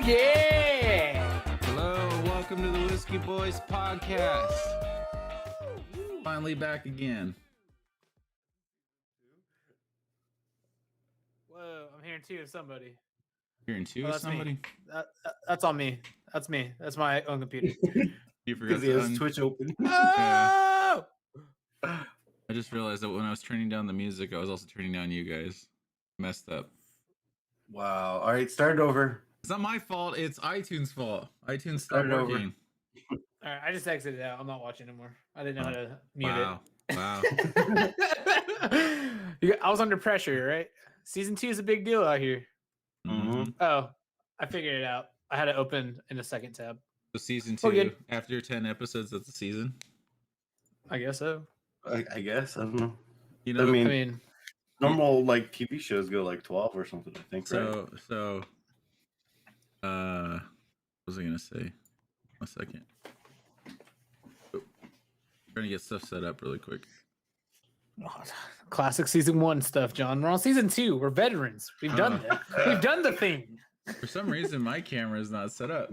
Yeah! Hello, welcome to the Whiskey Boys podcast. Finally back again. Whoa, I'm hearing two of somebody. Hearing two Oh, of that's somebody? me. That's on me. That's me. That's my own computer. You forgot Because he has Twitch open. Oh! I just realized that when I was turning down the music, I was also turning down you guys. Messed up. Wow. All right, start over. It's not my fault, it's iTunes' fault. iTunes Start stopped it over. working. All right, I just exited out. I'm not watching anymore. I didn't know how to mute Wow. it. I was under pressure, right? Season 2 is a big deal out here. Mhm. Oh, I figured it out. I had it open in a second tab. So season Oh, 2, good. after 10 episodes, that's the season. I guess so. I guess. I don't know. You know, I mean, I mean, normal like TV shows go like 12 or something, I think, right? what was I gonna say? A second. Oh, trying to get stuff set up really quick. classic season 1 stuff, John. We're on season 2. We're veterans. We've done that. We've done the thing. For some reason, my camera is not set up.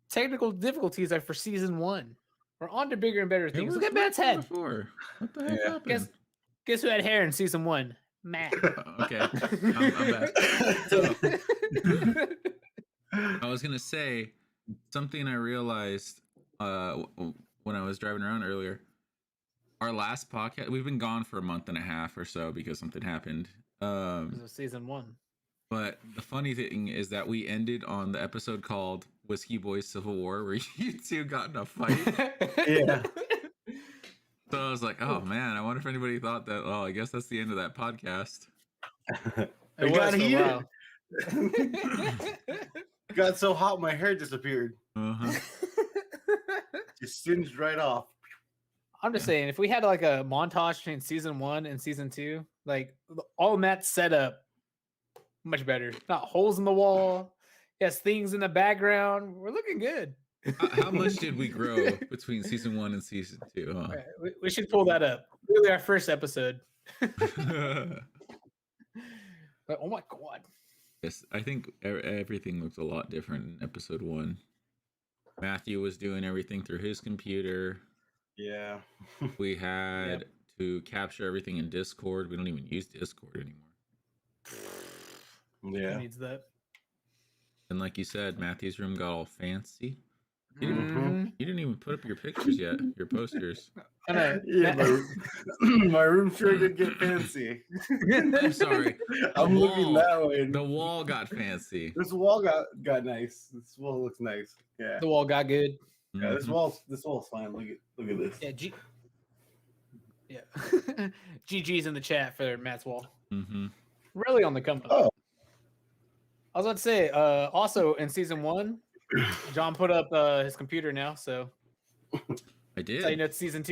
Technical difficulties are for season 1. We're on to bigger and better It things. was Look at Matt's working head. before. What the heck Yeah. happened? Guess who had hair in season 1? Matt. Okay, I'm back. So, I was gonna say something I realized when I was driving around earlier. Our last podcast, we've been gone for a month and a half or so because something happened. This is season 1. But the funny thing is that we ended on the episode called Whiskey Boys Civil War, where you two got in a fight. Yeah. So I was like, oh man, I wonder if anybody thought that, oh, I guess that's the end of that podcast. It It was got for a heated. while. Got so hot, my hair disappeared. Uh-huh. Just singed right off. I'm just saying, if we had like a montage between season 1 and season 2, like all Matt's setup, much better. Not holes in the wall. Yes, things in the background. We're looking good. How much did we grow between season 1 and season 2? All Huh? right, we should pull that up. Really, our first episode. But, oh my god. Yes, I think everything looked a lot different in episode 1. Matthew was doing everything through his computer. Yeah. We had to capture everything in Discord. We don't even use Discord anymore. Who Yeah. needs that? And like you said, Matthew's room got all fancy. Mhm. You didn't even put up your pictures yet, your posters. I know. Yeah, my room sure did get fancy. I'm sorry. I'm looking wall. that way. The wall got fancy. This wall got nice. This wall looks nice. Yeah. The wall got good. Yeah, this Mhm. wall's fine. Look at this. Yeah, GG's in the chat for Matt's wall. Mhm. Really on the come up. Oh. I was about to say, also in season 1, John put up his computer now, so I did. so you know it's season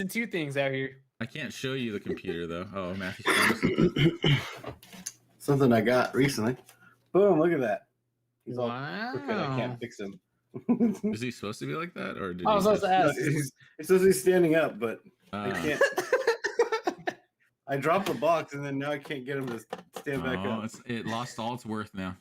2 things out here. I can't show you the computer though. Oh, Matthew. Something I got recently. Boom! Look at that. He's all Wow. crooked. I can't fix him. Is he supposed to be like that, or did I he was supposed just- to No, ask. it says he's standing up, but I Ah. can't. I dropped the box and then now I can't get him to stand back Oh, up. it lost all its worth now.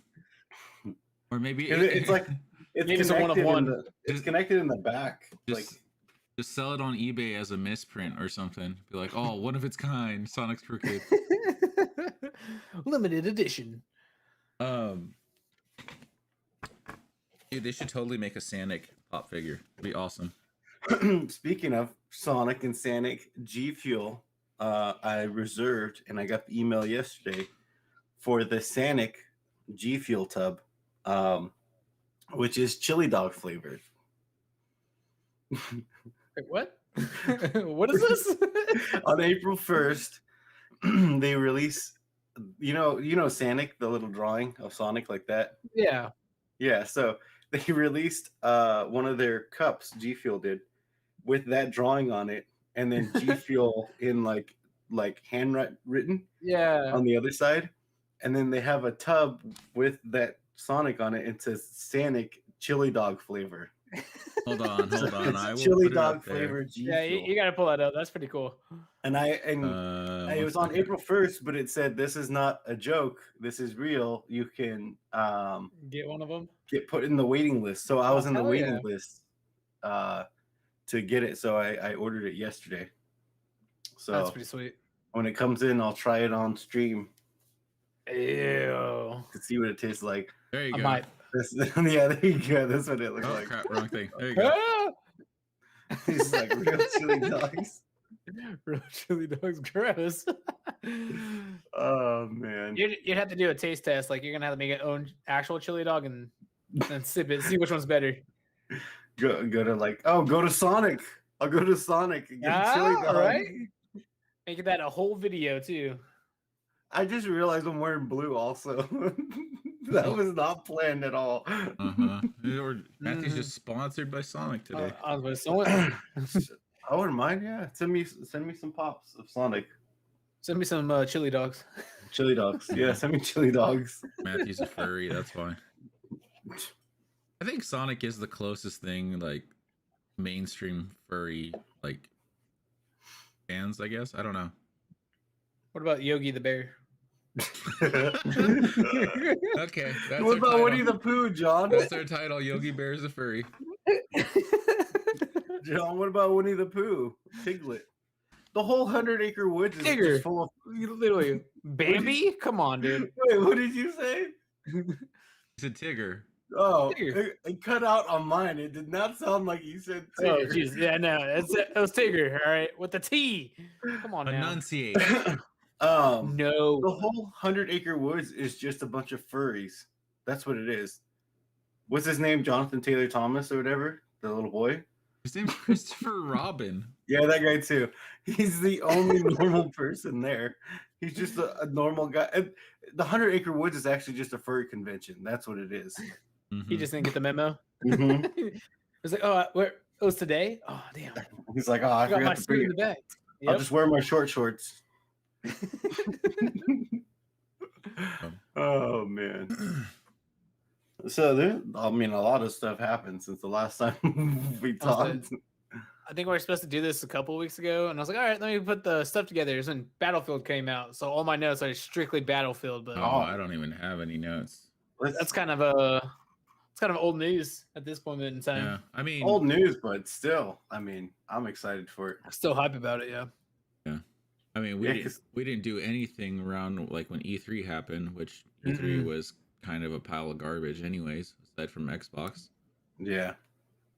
Or maybe It's like it's Maybe it's a one of connected one. in the- It's connected in the back. just sell it on eBay as a misprint or something. Be like, oh, one of its kind, Sonic's Crooked. Limited edition. Dude, they should totally make a Sonic pop figure. It'd be awesome. Speaking of Sonic and Sonic G Fuel, I reserved and I got the email yesterday for the Sonic G Fuel tub, which is chili dog flavored. Wait, what? What is this? On April 1st, they release, you know Sonic, the little drawing of Sonic like that. Yeah. Yeah, so they released one of their cups, G Fuel did, with that drawing on it, and then G Fuel in like handwritten Yeah. on the other side, and then they have a tub with that Sonic on it. It says Sonic chili dog flavor. Hold on. It's I will chili put it dog up there. flavored G Yeah, Fuel. you gotta pull that up. That's pretty cool. And it One was on second. April 1st, but it said this is not a joke. This is real. You can Get one of them. get put in the waiting list. So I was in the hell waiting yeah. list to get it. So I ordered it yesterday. So That's pretty sweet. when it comes in, I'll try it on stream Ew. to see what it tastes like. There you I go. might. Yeah, there you go. That's what it looks Oh like. crap! Wrong thing. There you go. Ah! It's like real chili dogs. Real chili dogs, gross. Oh man. You'd have to do a taste test. Like you're gonna have to make your own actual chili dog and sip it, see which one's better. Go to Sonic. I'll go to Sonic and get a chili dog. Right? Make that a whole video too. I just realized I'm wearing blue also. That was not planned at all. Matthew's just sponsored by Sonic today. I was someone I wouldn't mind, yeah. Send me some pops of Sonic. send me some chili dogs. Chili dogs. Yeah, send me chili dogs. Matthew's a furry. That's why. I think Sonic is the closest thing, like mainstream furry, like fans. I guess I don't know. What about Yogi the bear? Okay. That's What our about title. Winnie the Pooh, John? That's our title. Yogi Bear is a furry. John, what about Winnie the Pooh? Piglet. The whole 100 Acre Woods is Tigger. just full of. Literally, Bambi. Come on, dude. Wait, what did you say? It's a Tigger. Oh, Tigger. it cut out on mine. It did not sound like you said Oh, Tigger. jeez. Yeah, no, it was Tigger. All right, with the T. Come on now. Enunciate. No. The whole 100 Acre Woods is just a bunch of furries. That's what it is. What's his name? Jonathan Taylor Thomas or whatever? The little boy? His name's Christopher Robin. Yeah, that guy too. He's the only normal person there. He's just a normal guy. And the 100 Acre Woods is actually just a furry convention. That's what it is. He just didn't get the memo. Mhm. It's like, oh, where? It was today. Oh, damn. He's like, oh, I I got my forgot to suit bring in the it. bag. I'll Yep. just wear my short shorts. Oh man. So a lot of stuff happened since the last time we talked. I think we were supposed to do this a couple of weeks ago, and I was like, all right, let me put the stuff together. It's when Battlefield came out, so all my notes are strictly Battlefield. But Oh, I don't even have any notes. that's kind of old news at this point in time. Yeah, I mean, Old news, but still, I'm excited for it. I'm still hype about it. Yeah. I mean, we didn't do anything around like when E3 happened, which E3 was kind of a pile of garbage, anyways, aside from Xbox. Yeah.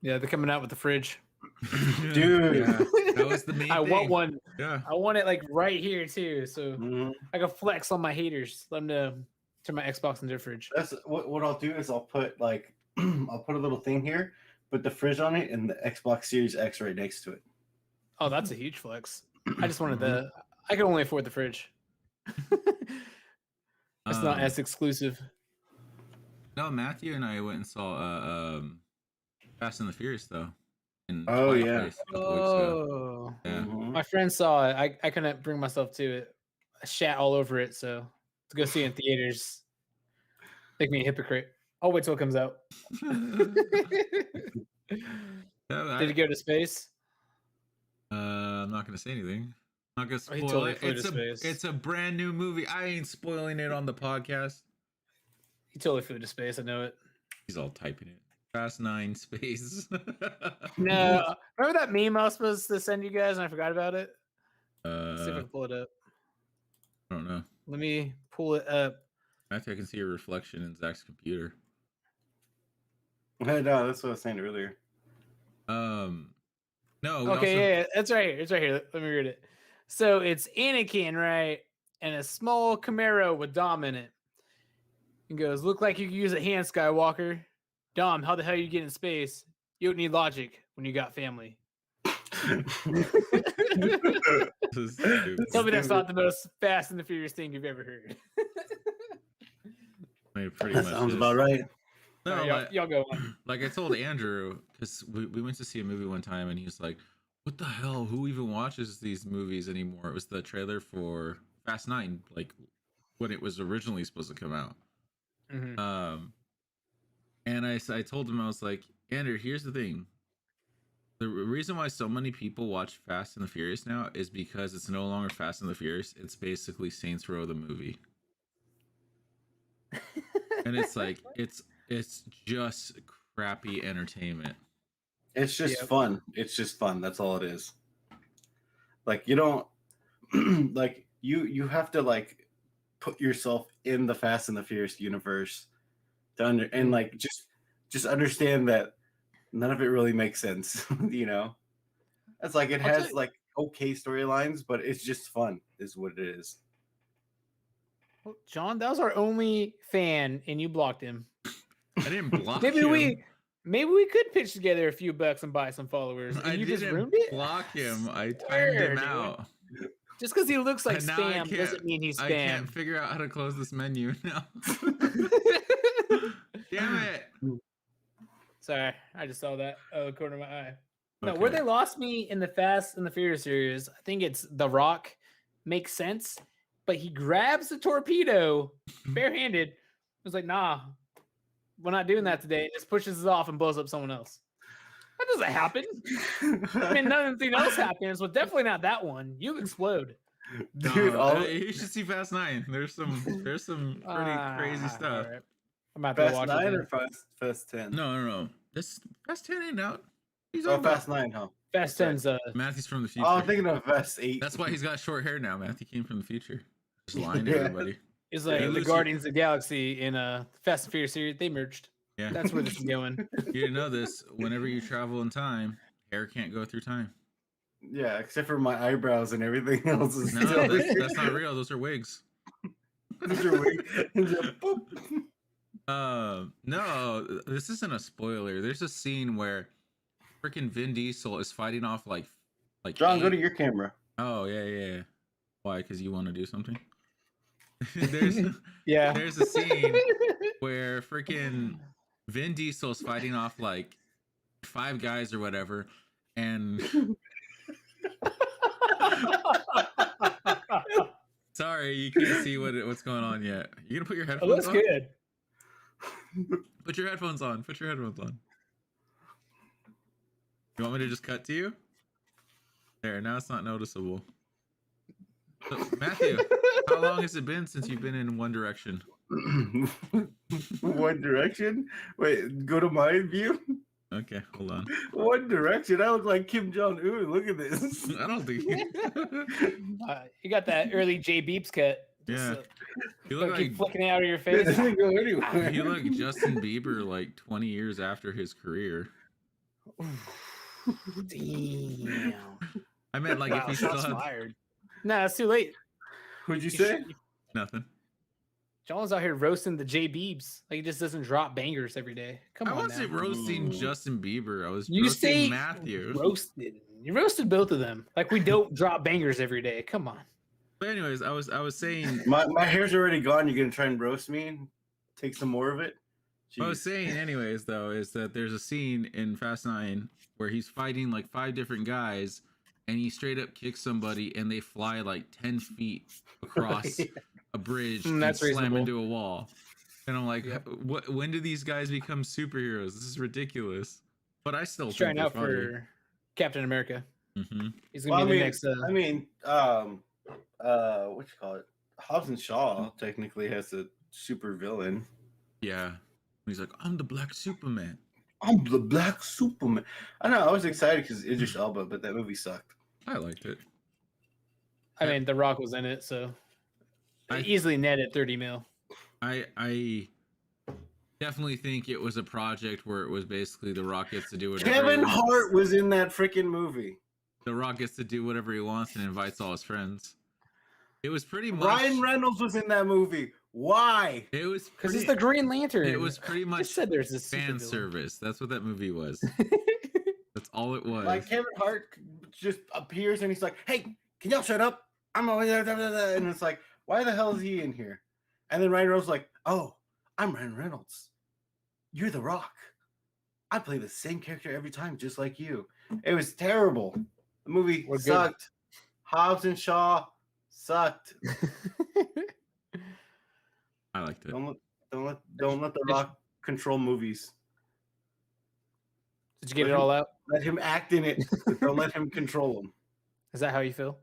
Yeah, they're coming out with the fridge. Dude. Yeah, that was the main I thing. want one. Yeah. I want it like right here too, so Mhm. I can flex on my haters. Let them know turn my Xbox into their fridge. That's what I'll do is I'll put like I'll put a little thing here, put the fridge on it, and the Xbox Series X right next to it. Oh, that's a huge flex. I just wanted the. I can only afford the fridge. It's not as exclusive. No, Matthew and I went and saw Fast and the Furious though. Oh, yeah. A couple weeks ago. Oh, Yeah. Mhm. my friend saw it. I couldn't bring myself to it. I shat all over it. So to go see it in theaters, make me a hypocrite. I'll wait till it comes out. Yeah, Did you go to space? I'm not gonna say anything. I'm not gonna Oh, he spoil totally it. flew to space. It's a brand new movie. I ain't spoiling it on the podcast. He totally flew to space. I know it. He's all typing it. Fast 9 space. No, remember that meme I was supposed to send you guys and I forgot about it? Let's see if I I can pull it up. don't know. Let me pull it up. Actually, I can see a reflection in Zach's computer. No, that's what I was saying earlier. No. we Okay, yeah, it's right here. It's right here. Let me read it. So it's Anakin, right? And a small Camaro with Dom in it. He goes, look like you could use a hand, Skywalker. Dom, how the hell you get in space? You don't need logic when you got family. This is stupid. Tell me that's not the most Fast and the Furious thing you've ever heard. I mean, pretty That much sounds is. about right. No, All right, y'all go on. like I told Andrew, because we went to see a movie one time and he was like, what the hell? Who even watches these movies anymore? It was the trailer for Fast 9, like when it was originally supposed to come out. Mhm. And I told him, I was like, Andrew, here's the thing. The reason why so many people watch Fast and the Furious now is because it's no longer Fast and the Furious. It's basically Saints Row the movie. And it's like it's just crappy entertainment. It's just fun. It's just fun. That's all it is. Like you don't like you have to like put yourself in the Fast and the Furious universe to and like just understand that none of it really makes sense. You know, it's like it has like okay storylines, but it's just fun, is what it is. Well, John, that was our only fan, and you blocked him. I didn't block maybe him. Maybe we could pitch together a few bucks and buy some followers. And you just ruined it. Block him. I timed him out. Just because he looks like spam doesn't mean he's spam. I can't figure out how to close this menu now. Damn it. Sorry, I just saw that corner of my eye. No, where they lost me in the Fast and the Furious series, I think it's The Rock. Makes sense, but he grabs the torpedo barehanded. I was like, nah, we're not doing that today. Just pushes it off and blows up someone else. That doesn't happen. I mean, nothing else happens, but definitely not that one. You explode. Dude, you should see Fast 9. There's some pretty crazy stuff. Right. I'm about to watch 9 it. or Fast 10? No. This Fast 10 ain't out. He's Fast 9, huh? Fast 10's Matthew's from the future. Oh, I'm thinking of Fast 8. That's why he's got short hair now. Matthew came from the future. Just lying to everybody. It's like the Guardians of the Galaxy in Fast and Furious series. They merged. Yeah, that's where this is going. You didn't know this. Whenever you travel in time, hair can't go through time. Yeah, except for my eyebrows and everything else. Is no, that's not real. Those are wigs. Those are wigs. No, this isn't a spoiler. There's a scene where freaking Vin Diesel is fighting off like John, go to your camera. Oh yeah. Why? Because you want to do something? There's a scene where freaking Vin Diesel's fighting off like 5 guys or whatever, and sorry, you can't see what's going on yet. You gonna put your headphones on? That's good. Put your headphones on. You want me to just cut to you? There, now it's not noticeable. So, Matthew, how long has it been since you've been in One Direction? One Direction? Wait, go to my view? Okay, hold on. One Direction? I look like Kim Jong-un. Look at this. I don't think you got that early J Beeps cut. Yeah. You look keep flicking it out of your face. Go anywhere. You look Justin Bieber like 20 years after his career. Damn. I meant like if he still had... No, it's too late. What'd you say? Nothing. John's out here roasting the J Beebs. Like he just doesn't drop bangers every day. Come on. I wasn't roasting Justin Bieber. I was roasting say Matthew. You roasted both of them. Like we don't drop bangers every day. Come on. But anyways, I was saying my hair's already gone. You're gonna try and roast me? Take some more of it? Jeez. What I was saying anyways though is that there's a scene in Fast 9 where he's fighting like 5 different guys and he straight up kicks somebody and they fly like 10 feet across a bridge and slam into a wall. And I'm like, what? When do these guys become superheroes? This is ridiculous. But I still think trying out for Captain America. Mm-hmm. He's gonna be the next. What you call it? Hobbs and Shaw technically has a super villain. Yeah, he's like, I'm the Black Superman. I'm the Black Superman. I know. I was excited because Idris Elba, but that movie sucked. I liked it. I mean, The Rock was in it, so I easily netted 30 mil. I definitely think it was a project where it was basically The Rock gets to do whatever. Kevin Hart was in that freaking movie. The Rock gets to do whatever he wants and invites all his friends. It was pretty much. Ryan Reynolds was in that movie. Why? It was because it's the Green Lantern. It was pretty much said there's this fan service. That's what that movie was. That's all it was. Like Kevin Hart just appears and he's like, "Hey, can y'all shut up? I'm over there," and it's like, "Why the hell is he in here?" And then Ryan Reynolds is like, "Oh, I'm Ryan Reynolds. You're The Rock. I play the same character every time, just like you." It was terrible. The movie sucked. Good. Hobbs and Shaw sucked. I liked it. Don't let The Rock control movies. Did you get it all out? Let him act in it. Don't let him control him. Is that how you feel?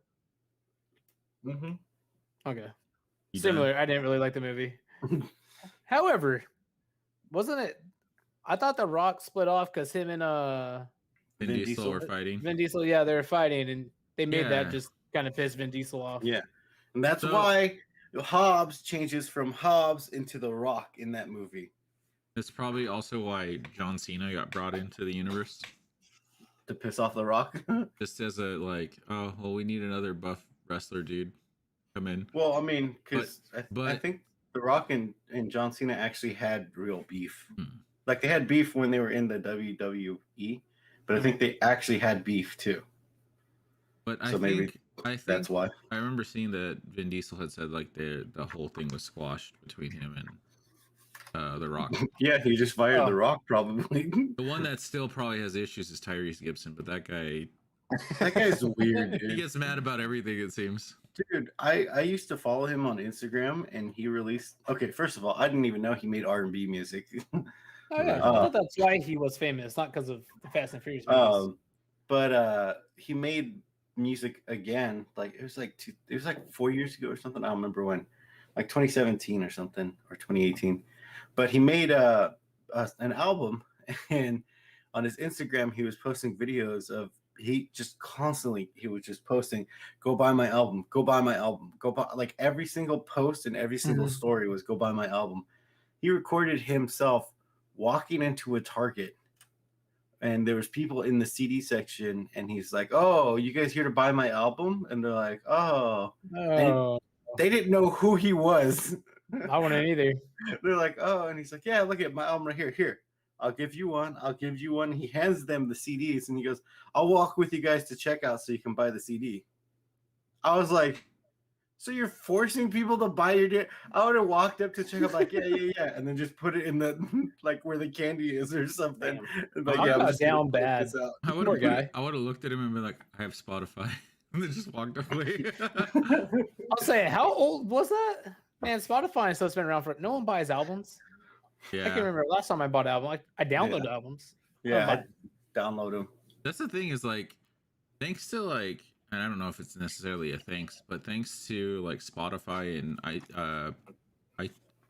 Mm-hmm. Okay. You Similar. done? I didn't really like the movie. However, wasn't it? I thought The Rock split off because him and Vin Vin Diesel Diesel. were fighting. Vin Diesel, yeah, they were fighting, and they made Yeah. that just kind of piss Vin Diesel off. Yeah. And that's So- why Hobbs changes from Hobbs into The Rock in that movie. That's probably also why John Cena got brought into the universe. To piss off The Rock. Just as a like, oh well, we need another buff wrestler dude come in. Well, I mean, because I but- think The Rock and John Cena actually had real beef. Hmm. Like they had beef when they were in the WWE, but I think they actually had beef too. But So maybe I think That's why. I remember seeing that Vin Diesel had said like the whole thing was squashed between him and The Rock. Yeah, he just fired Oh. The Rock probably. The one that still probably has issues is Tyrese Gibson, but that guy That guy's weird, he dude. gets mad about everything. It seems. Dude, I used to follow him on Instagram, and he released. Okay, first of all, I didn't even know he made R&B music. Oh yeah, I thought that's why he was famous, not because of the Fast and Furious movies. But he made music again. Like it was like 4 years ago or something. I don't remember when, like 2017 or something, or 2018. But he made an album, and on his Instagram he was posting videos of he was just posting, go buy my album, go buy my album, go buy, like every single post and every single story was go buy my album. He recorded himself walking into a Target, and there was people in the CD section, and he's like, oh, you guys here to buy my album? And they're like, oh. Oh, They didn't know who he was. I wouldn't either. They're like, oh, and he's like, yeah, look at my album right here. Here, I'll give you one. I'll give you one. He hands them the CDs, and he goes, I'll walk with you guys to checkout so you can buy the CD. I was like, so you're forcing people to buy your I would have walked up to checkout like, yeah, and then just put it in the like where the candy is or something. And like, Talk I'm about just gonna down check bad. this out. I would Poor guy. have looked at him and been like, I have Spotify, and then just walked away. I'll say, how old was that? Man, Spotify and stuff's been around for. No one buys albums. I can Yeah, remember last time I bought an album. I download albums. Yeah, but- I download them. that's the thing is like, thanks to like, and I don't know if it's necessarily a thanks, but thanks to like Spotify and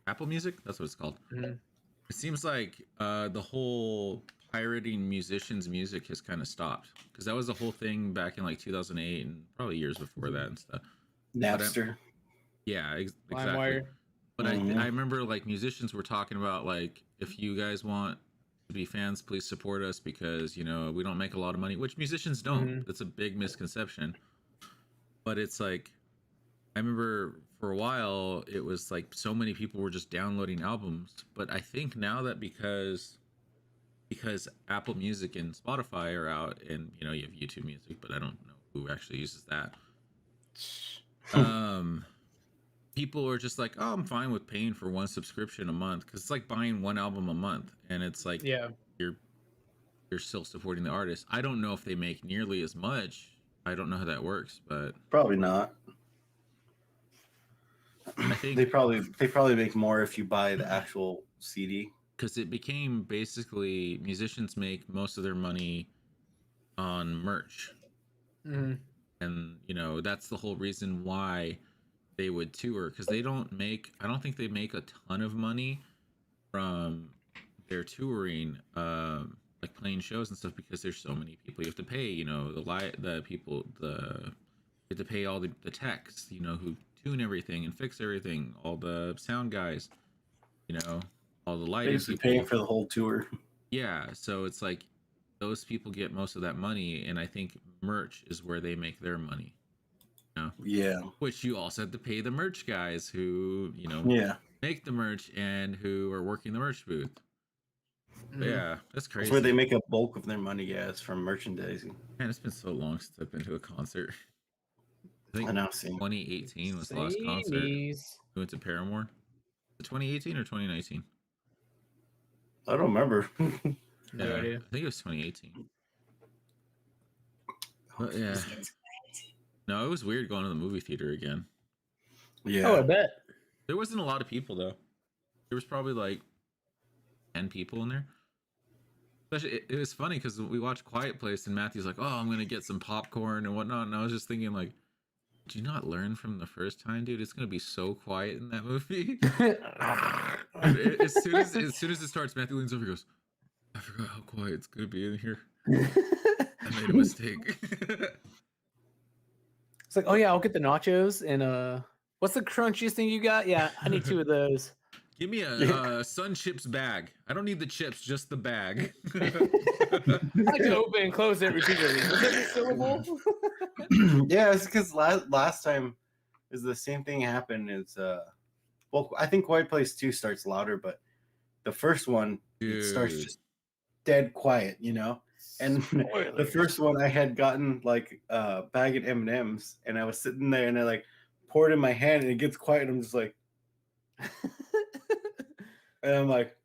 Apple Music, that's what it's called. Mhm. It seems like the whole pirating musicians' music has kind of stopped, because that was the whole thing back in like 2008 and probably years before that and stuff. Napster. Yeah, exactly. LimeWire. But Mhm. I remember like musicians were talking about like, if you guys want to be fans, please support us, because you know we don't make a lot of money, which musicians don't. Mhm. That's a big misconception. But it's like, I remember for a while it was like so many people were just downloading albums, but I think now that because Apple Music and Spotify are out, and you know you have YouTube Music, but I don't know who actually uses that. People are just like, oh, I'm fine with paying for one subscription a month, because it's like buying one album a month, and it's like, Yeah. you're still supporting the artist. I don't know if they make nearly as much. I don't know how that works, but Probably not. I think They probably make more if you buy the actual CD. because it became basically musicians make most of their money on merch, Mhm. and you know that's the whole reason why they would tour, because I don't think they make a ton of money from their touring, like playing shows and stuff, because there's so many people you have to pay, you know, you have to pay all the techs, you know, who tune everything and fix everything, all the sound guys, you know, all the lighting Basically people. paying for the whole tour. Yeah, so it's like those people get most of that money, and I think merch is where they make their money. Yeah. Which you also have to pay the merch guys who, you know, Yeah. make the merch and who are working the merch booth. But Mhm. yeah, that's crazy. That's where they make a bulk of their money, is from merchandising. Man, it's been so long since I've been to a concert. I think I know, see. 2018 was the last concert. Samies. We went to Paramore. 2018 or 2019? I don't remember. No Yeah, idea. I think it was 2018. But yeah, no, it was weird going to the movie theater again. Yeah. Oh, I bet. There wasn't a lot of people though. There was probably like 10 people in there. Especially, it was funny because we watched Quiet Place and Matthew's like, "Oh, I'm gonna get some popcorn and whatnot," and I was just thinking like, "Did you not learn from the first time, dude? It's gonna be so quiet in that movie." As soon as it starts, Matthew leans over and goes, "I forgot how quiet it's gonna be in here. I made a mistake." It's like, oh yeah, I'll get the nachos and what's the crunchiest thing you got? Yeah, I need 2 of those. Give me a Sun Chips bag. I don't need the chips, just the bag. I like to open and close it repeatedly. Was it syllable? Yeah, it's because last time is the same thing happened. Is well, I think Quiet Place 2 starts louder, but the first one it starts just dead quiet, you know. And the first one I had gotten like a bag of M&Ms, and I was sitting there, and I like poured in my hand, and it gets quiet. And I'm just like, and I'm like,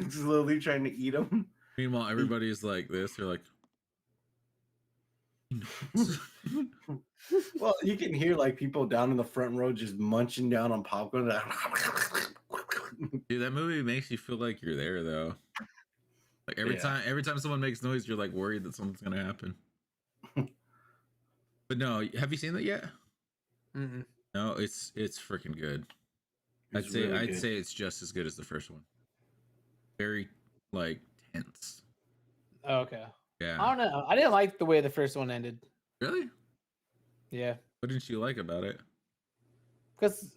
slowly trying to eat them. Meanwhile, everybody's like this. They're like, well, you can hear like people down in the front row just munching down on popcorn. dude, that movie makes you feel like you're there though. Like every time someone makes noise, you're like worried that something's gonna happen. But no, have you seen that yet? Mm-mm. No, it's freaking good. I'd say it's just as good as the first one. Very like tense. Oh, okay. Yeah. I don't know. I didn't like the way the first one ended. Really? Yeah. What didn't you like about it? Because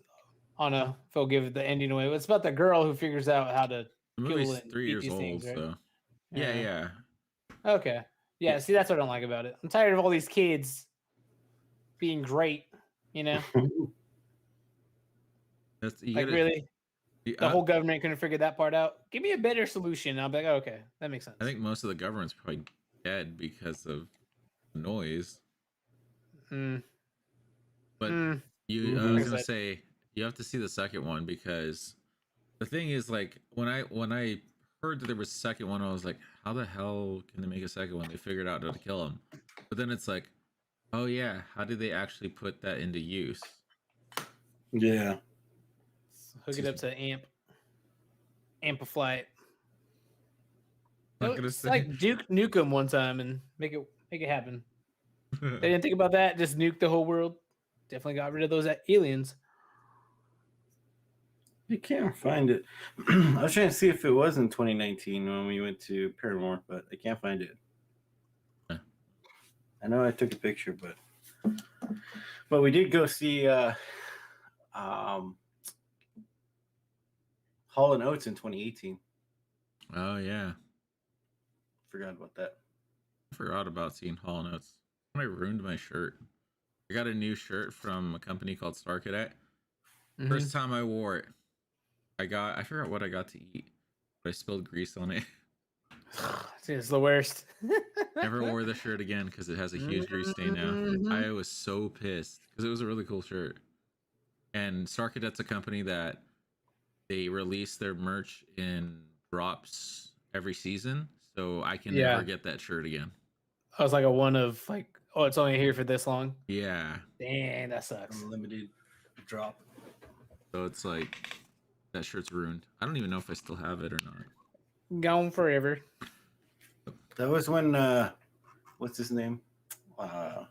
I don't know if I'll give the ending away. It's about the girl who figures out how to The kill movie's and 3 eat years these old, things, right? so yeah. Okay. Yeah, see, that's what I don't like about it. I'm tired of all these kids being great, you know? That's you Like, gotta, really? The whole government couldn't figure that part out? Give me a better solution. I'll be like, oh, okay, that makes sense. I think most of the government's probably dead because of noise. But I was gonna say you have to see the second one, because the thing is, like, when I heard that there was a second one, I was like, how the hell can they make a second one? They figured out how to kill him. But then it's like, oh yeah, how did they actually put that into use? Yeah. Hook it up to amplify it. It's like Duke Nukem one time and make it happen. They didn't think about that. Just nuke the whole world. Definitely got rid of those aliens. You can't find it. I was trying to see if it was in 2019 when we went to Paramore, but I can't find it. Yeah. I know I took a picture, but we did go see Hall & Oates in 2018. Oh yeah. Forgot about that. I forgot about seeing Hall & Oates. I ruined my shirt. I got a new shirt from a company called Star Cadet. First time I wore it, I forgot what I got to eat, but I spilled grease on it. It's the worst. Never wore the shirt again because it has a huge grease stain now. I was so pissed because it was a really cool shirt. And Star Cadet's a company that they release their merch in drops every season, so I can never get that shirt again. I was like a one of like, oh, it's only here for this long. Yeah. Dang, that sucks. Unlimited drop. So it's like that shirt's ruined. I don't even know if I still have it or not. Gone forever. That was when what's his name? Hall.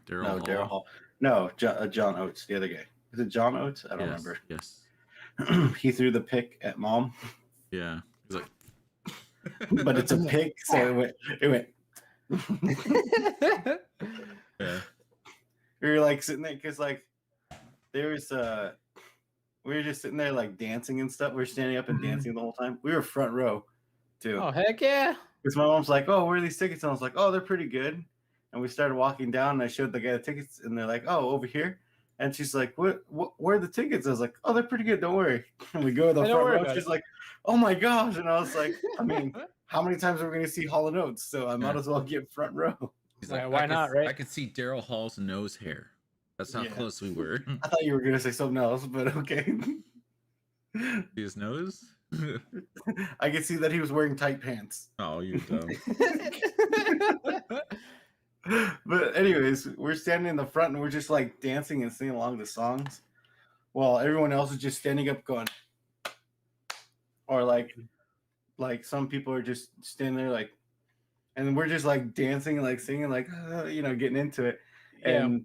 Daryl Hall. No, John Oates, the other guy. Is it John Oates? I don't remember. Yes. He threw the pick at mom. Yeah. He's like, but it's a pick, so it went. Yeah. We were like sitting there because like there was we were just sitting there like dancing and stuff. We were standing up and dancing the whole time. We were front row too. Oh heck yeah! Because my mom's like, "Oh, where are these tickets?" And I was like, "Oh, they're pretty good." And we started walking down, and I showed the guy the tickets, and they're like, "Oh, over here." And she's like, "What? Where are the tickets?" I was like, "Oh, they're pretty good. Don't worry." And we go to the front row. She's like, "Oh my gosh!" And I was like, "I mean, how many times are we going to see Hall & Oates? So I might as well get front row." He's like, why not? Right? I could see Daryl Hall's nose hair. That's how close we were. I thought you were going to say something else, but okay. His nose? I could see that he was wearing tight pants. Oh, you dumb. But anyways, we're standing in the front and we're just like dancing and singing along the songs while everyone else is just standing up going. or like some people are just standing there like, and we're just like dancing, like singing, like getting into it. Yeah. And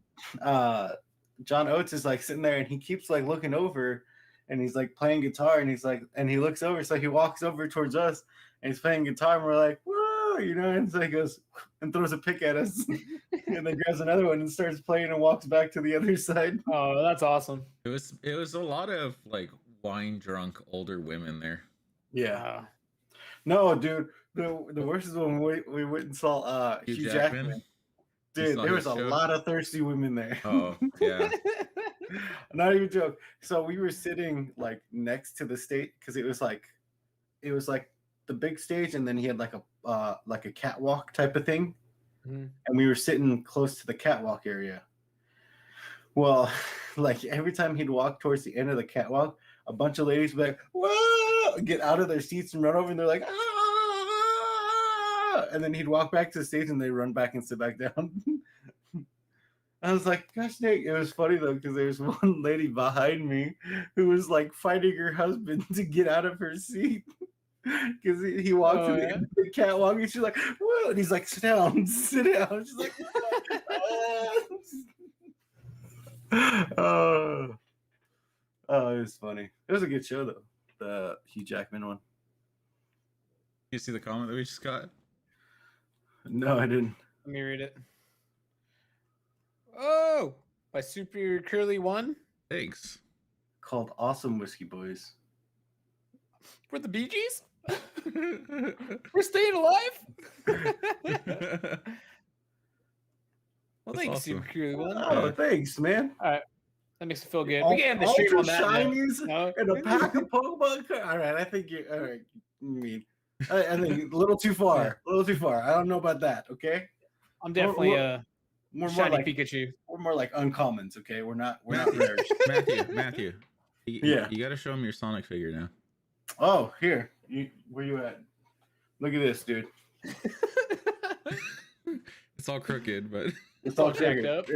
John Oates is like sitting there, and he keeps like looking over, and he's like playing guitar, and he's like, and he looks over, so he walks over towards us, and he's playing guitar, and we're like, whoa, and so he goes and throws a pick at us, and then grabs another one and starts playing and walks back to the other side. Oh, that's awesome. It was a lot of like wine drunk older women there. Yeah. No, dude. The worst is when we went and saw Hugh Jackman. Dude, there was a lot of thirsty women there. Oh, yeah. Not even joke. So we were sitting like next to the stage because it was like the big stage, and then he had like a catwalk type of thing. Mm-hmm. And we were sitting close to the catwalk area. Well, like every time he'd walk towards the end of the catwalk, a bunch of ladies would be like, whoa, get out of their seats and run over, and they're like, ah! And then he'd walk back to the stage and they run back and sit back down. I was like, gosh, Nate, it was funny though, because there's one lady behind me who was like fighting her husband to get out of her seat. Because he walked to the end of the catwalk, and she's like, whoa, and he's like, sit down, sit down. She's like, oh, it was funny. It was a good show though, the Hugh Jackman one. You see the comment that we just got? No, I didn't. Let me read it. Oh, by Super Curly One. Thanks. Called Awesome Whiskey Boys. We're the Bee Gees? We're staying alive? Well, thanks, awesome. Super Curly One. Oh, thanks, man. All right. That makes me feel good. We can end the stream Ultra on that shinies note. and a pack of Pokemon cards. All right, I think you're all right. I think a little too far. A little too far. I don't know about that. Okay. I'm definitely We're shiny more like Pikachu. We're more like uncommons. Okay, we're not rares. Matthew. You got to show him your Sonic figure now. Oh, here. Where you at? Look at this, dude. It's all crooked, but it's all jacked up.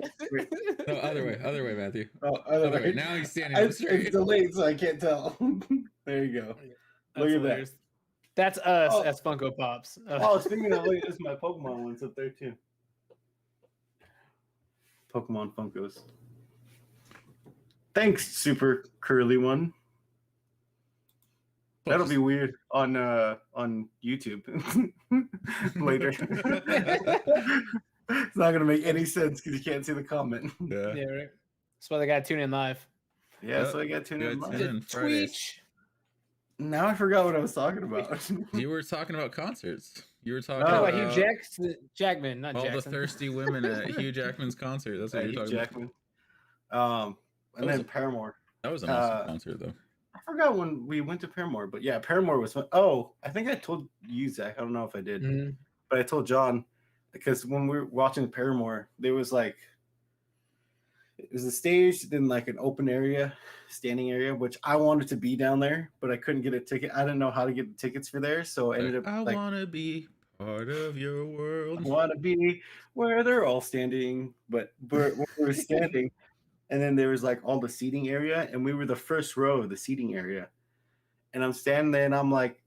No, other way, Matthew. Oh, other way. Now he's standing up straight. It's delayed, so I can't tell. There you go. Look at that. That's us as Funko Pops. Oh, speaking of, look, this is my Pokemon one's up there too. Pokemon Funkos. Thanks, Super Curly One. That'll be weird on YouTube later. It's not gonna make any sense because you can't see the comment. Yeah, right. That's why they gotta tune in live. Yeah, so I got tuned in live. Twitch. Now I forgot what I was talking about. You were talking about concerts. You were talking about about Hugh Jackman, not all Jackson. the thirsty women at Hugh Jackman's concert. That's what you're talking Jackman. about. And then Paramore. That was an awesome concert, though. I forgot when we went to Paramore, but yeah, Paramore was fun. Oh, I think I told you, Zach. I don't know if I did, but I told John because when we were watching Paramore, there was like it was a stage, then like an open area, standing area, which I wanted to be down there, but I couldn't get a ticket. I didn't know how to get the tickets for there, so I ended up. I want to be part of your world. I want to be where they're all standing, but we're standing. And then there was like all the seating area, and we were the first row of the seating area. And I'm standing there, and I'm like,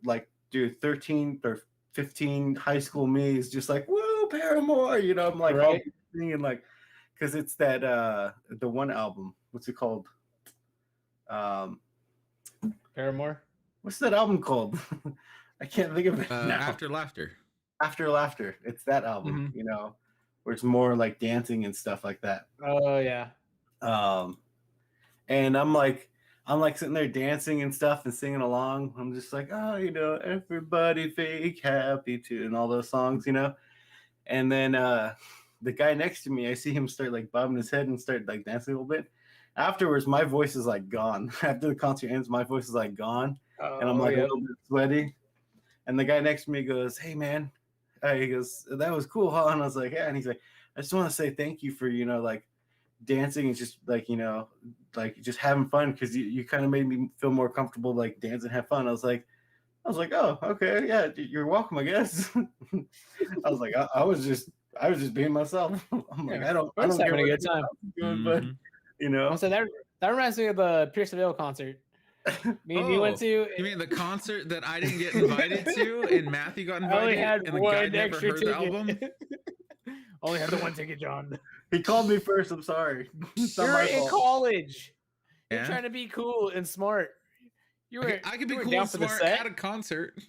dude, 13 or 15 high school me is just like, woo, Paramore, I'm like, right. Singing like, because it's that the one album. What's it called? Paramore. What's that album called? I can't think of it now. After Laughter. After Laughter. It's that album, where it's more like dancing and stuff like that. Oh yeah. And I'm like sitting there dancing and stuff and singing along. I'm just like, oh, everybody fake happy too, and all those songs, And then the guy next to me, I see him start like bobbing his head and start like dancing a little bit. Afterwards, my voice is like gone. After the concert ends, my voice is like gone, and I'm like a little bit sweaty. And the guy next to me goes, "Hey man," he goes, "That was cool, huh?" And I was like, "Yeah." And he's like, "I just want to say thank you for like dancing and just like like just having fun because you kind of made me feel more comfortable like dance and have fun." I was like, "Oh, okay, yeah, you're welcome, I guess." I was like, I was just being myself. I'm like, I don't having a good time. doing, but So that reminds me of the Pierce the Veil concert. Me and you went to. You mean the concert that I didn't get invited to, and Matthew got I only invited, had and the guy one never extra heard the ticket. album? Only had the one ticket, John. He called me first. I'm sorry. It's not You're my in fault. college. You're Yeah? trying to be cool and smart. You were. I could be you were cool down and for the smart set, at a concert.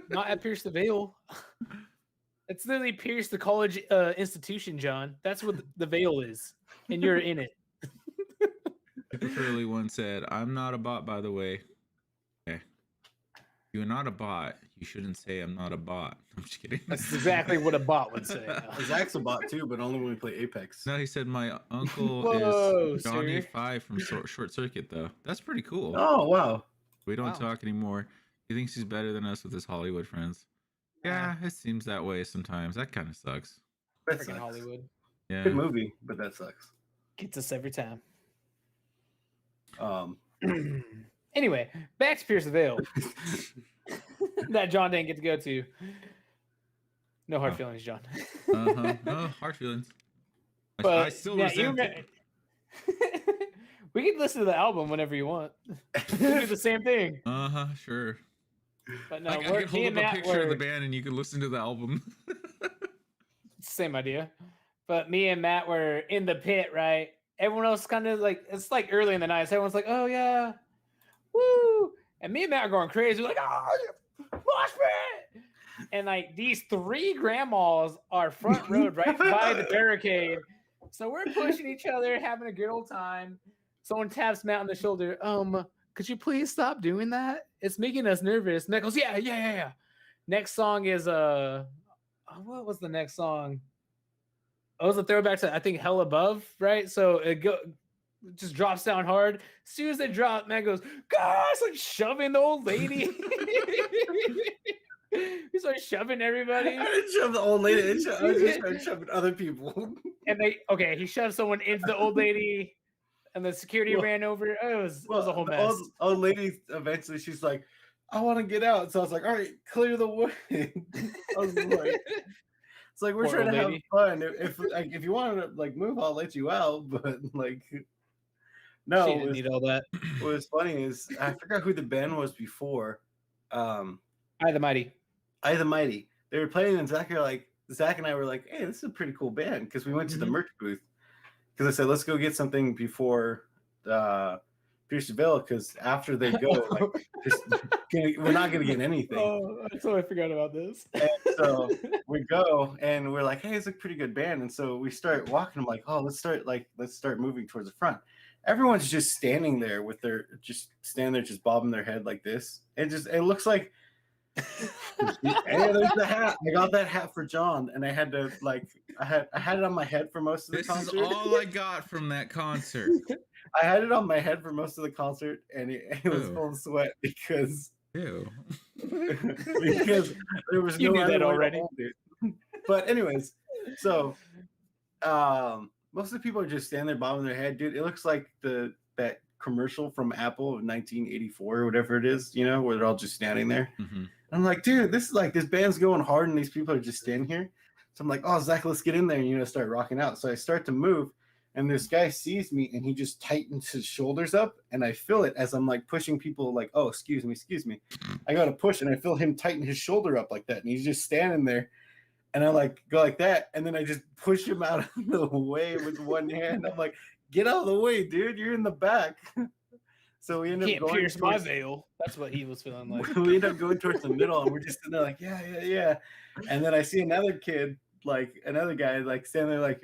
not at Pierce the Veil. It's literally Pierce the college institution, John. That's what the Veil is, and you're in it. Super Furry once said, "I'm not a bot, by the way." Okay, you're not a bot. You shouldn't say I'm not a bot. I'm just kidding. That's exactly what a bot would say. Zach's a bot too, but only when we play Apex. No, he said my uncle Whoa, is Johnny sir. 5 from Short Circuit, though. That's pretty cool. Oh wow. We don't Wow. talk anymore. He thinks he's better than us with his Hollywood friends. Yeah, it seems that way sometimes. That kind of sucks. That Freaking sucks. Hollywood Yeah. Good movie, but that sucks. gets us every time. Um, Anyway, back to Pierce the Veil that John didn't get to go to. No hard Oh. feelings, John. Uh-huh. Oh, hard feelings. I But still yeah, resent it. we can listen to the album whenever you want. We do the same thing. Uh-huh, sure. But no, I me could hold and up a Matt picture of the were band and you can listen to the album. same idea. But me and Matt were in the pit, right? Everyone else kind of like it's like early in the night. So everyone's like, "Oh yeah, woo!" And me and Matt are going crazy. We're like, "Oh, mosh pit!" And like these three grandmas are front road right by the barricade. So we're pushing each other, having a good old time. Someone taps Matt on the shoulder. Could you please stop doing that? It's making us nervous. Matt goes, yeah. Next song is what was the next song? It was a throwback to I think Hell Above, right? So it just drops down hard. As soon as they drop, Matt goes, gosh, like shoving the old lady. He started shoving everybody. I didn't shove the old lady. I was just trying to shove other people. And he shoved someone into the old lady, and the security Well- ran over. It was a whole the mess. old lady eventually she's like, I want to get out. So I was like, all right, clear the way. I was like, it's like we're Poor trying to old have lady. fun. If you want to like move, I'll let you out. But like, no. She didn't need all that. What was funny is I forgot who the band was before. I the Mighty. I the Mighty. They were playing, and Zach and I were like, "Hey, this is a pretty cool band." Because we went to the merch booth. Because I said, "Let's go get something before Pierce the Veil." Because after they go, like, we're not gonna get anything. Oh, I totally forgot about this. And so we go, and we're like, "Hey, it's a pretty good band." And so we start walking. I'm like, "Oh, let's start moving towards the front." Everyone's just standing there just bobbing their head like this. It looks like. Hey, there's the hat. I got that hat for John, and I had to I had it on my head for most of the This concert. is all I got from that concert. I had it on my head for most of the concert, and it was Oh. full of sweat because Ew. there was You no knew that other way to already. hold it. But anyways, so most of the people are just standing there bobbing their head, dude. It looks like that commercial from Apple of 1984 or whatever it is, where they're all just standing there. Mhm. I'm like, dude, this band's going hard, and these people are just standing here. So I'm like, oh, Zach, let's get in there and start rocking out. So I start to move, and this guy sees me, and he just tightens his shoulders up, and I feel it as I'm like pushing people, like, oh, excuse me. I got to push, and I feel him tighten his shoulder up like that, and he's just standing there, and I like go like that, and then I just push him out of the way with one hand. I'm like, get out of the way, dude. You're in the back. So we end up Can't going pierce my towards- veil. That's what he was feeling like. we end up going towards the middle, and we're just sitting there like, yeah. And then I see another kid, like another guy, like standing there,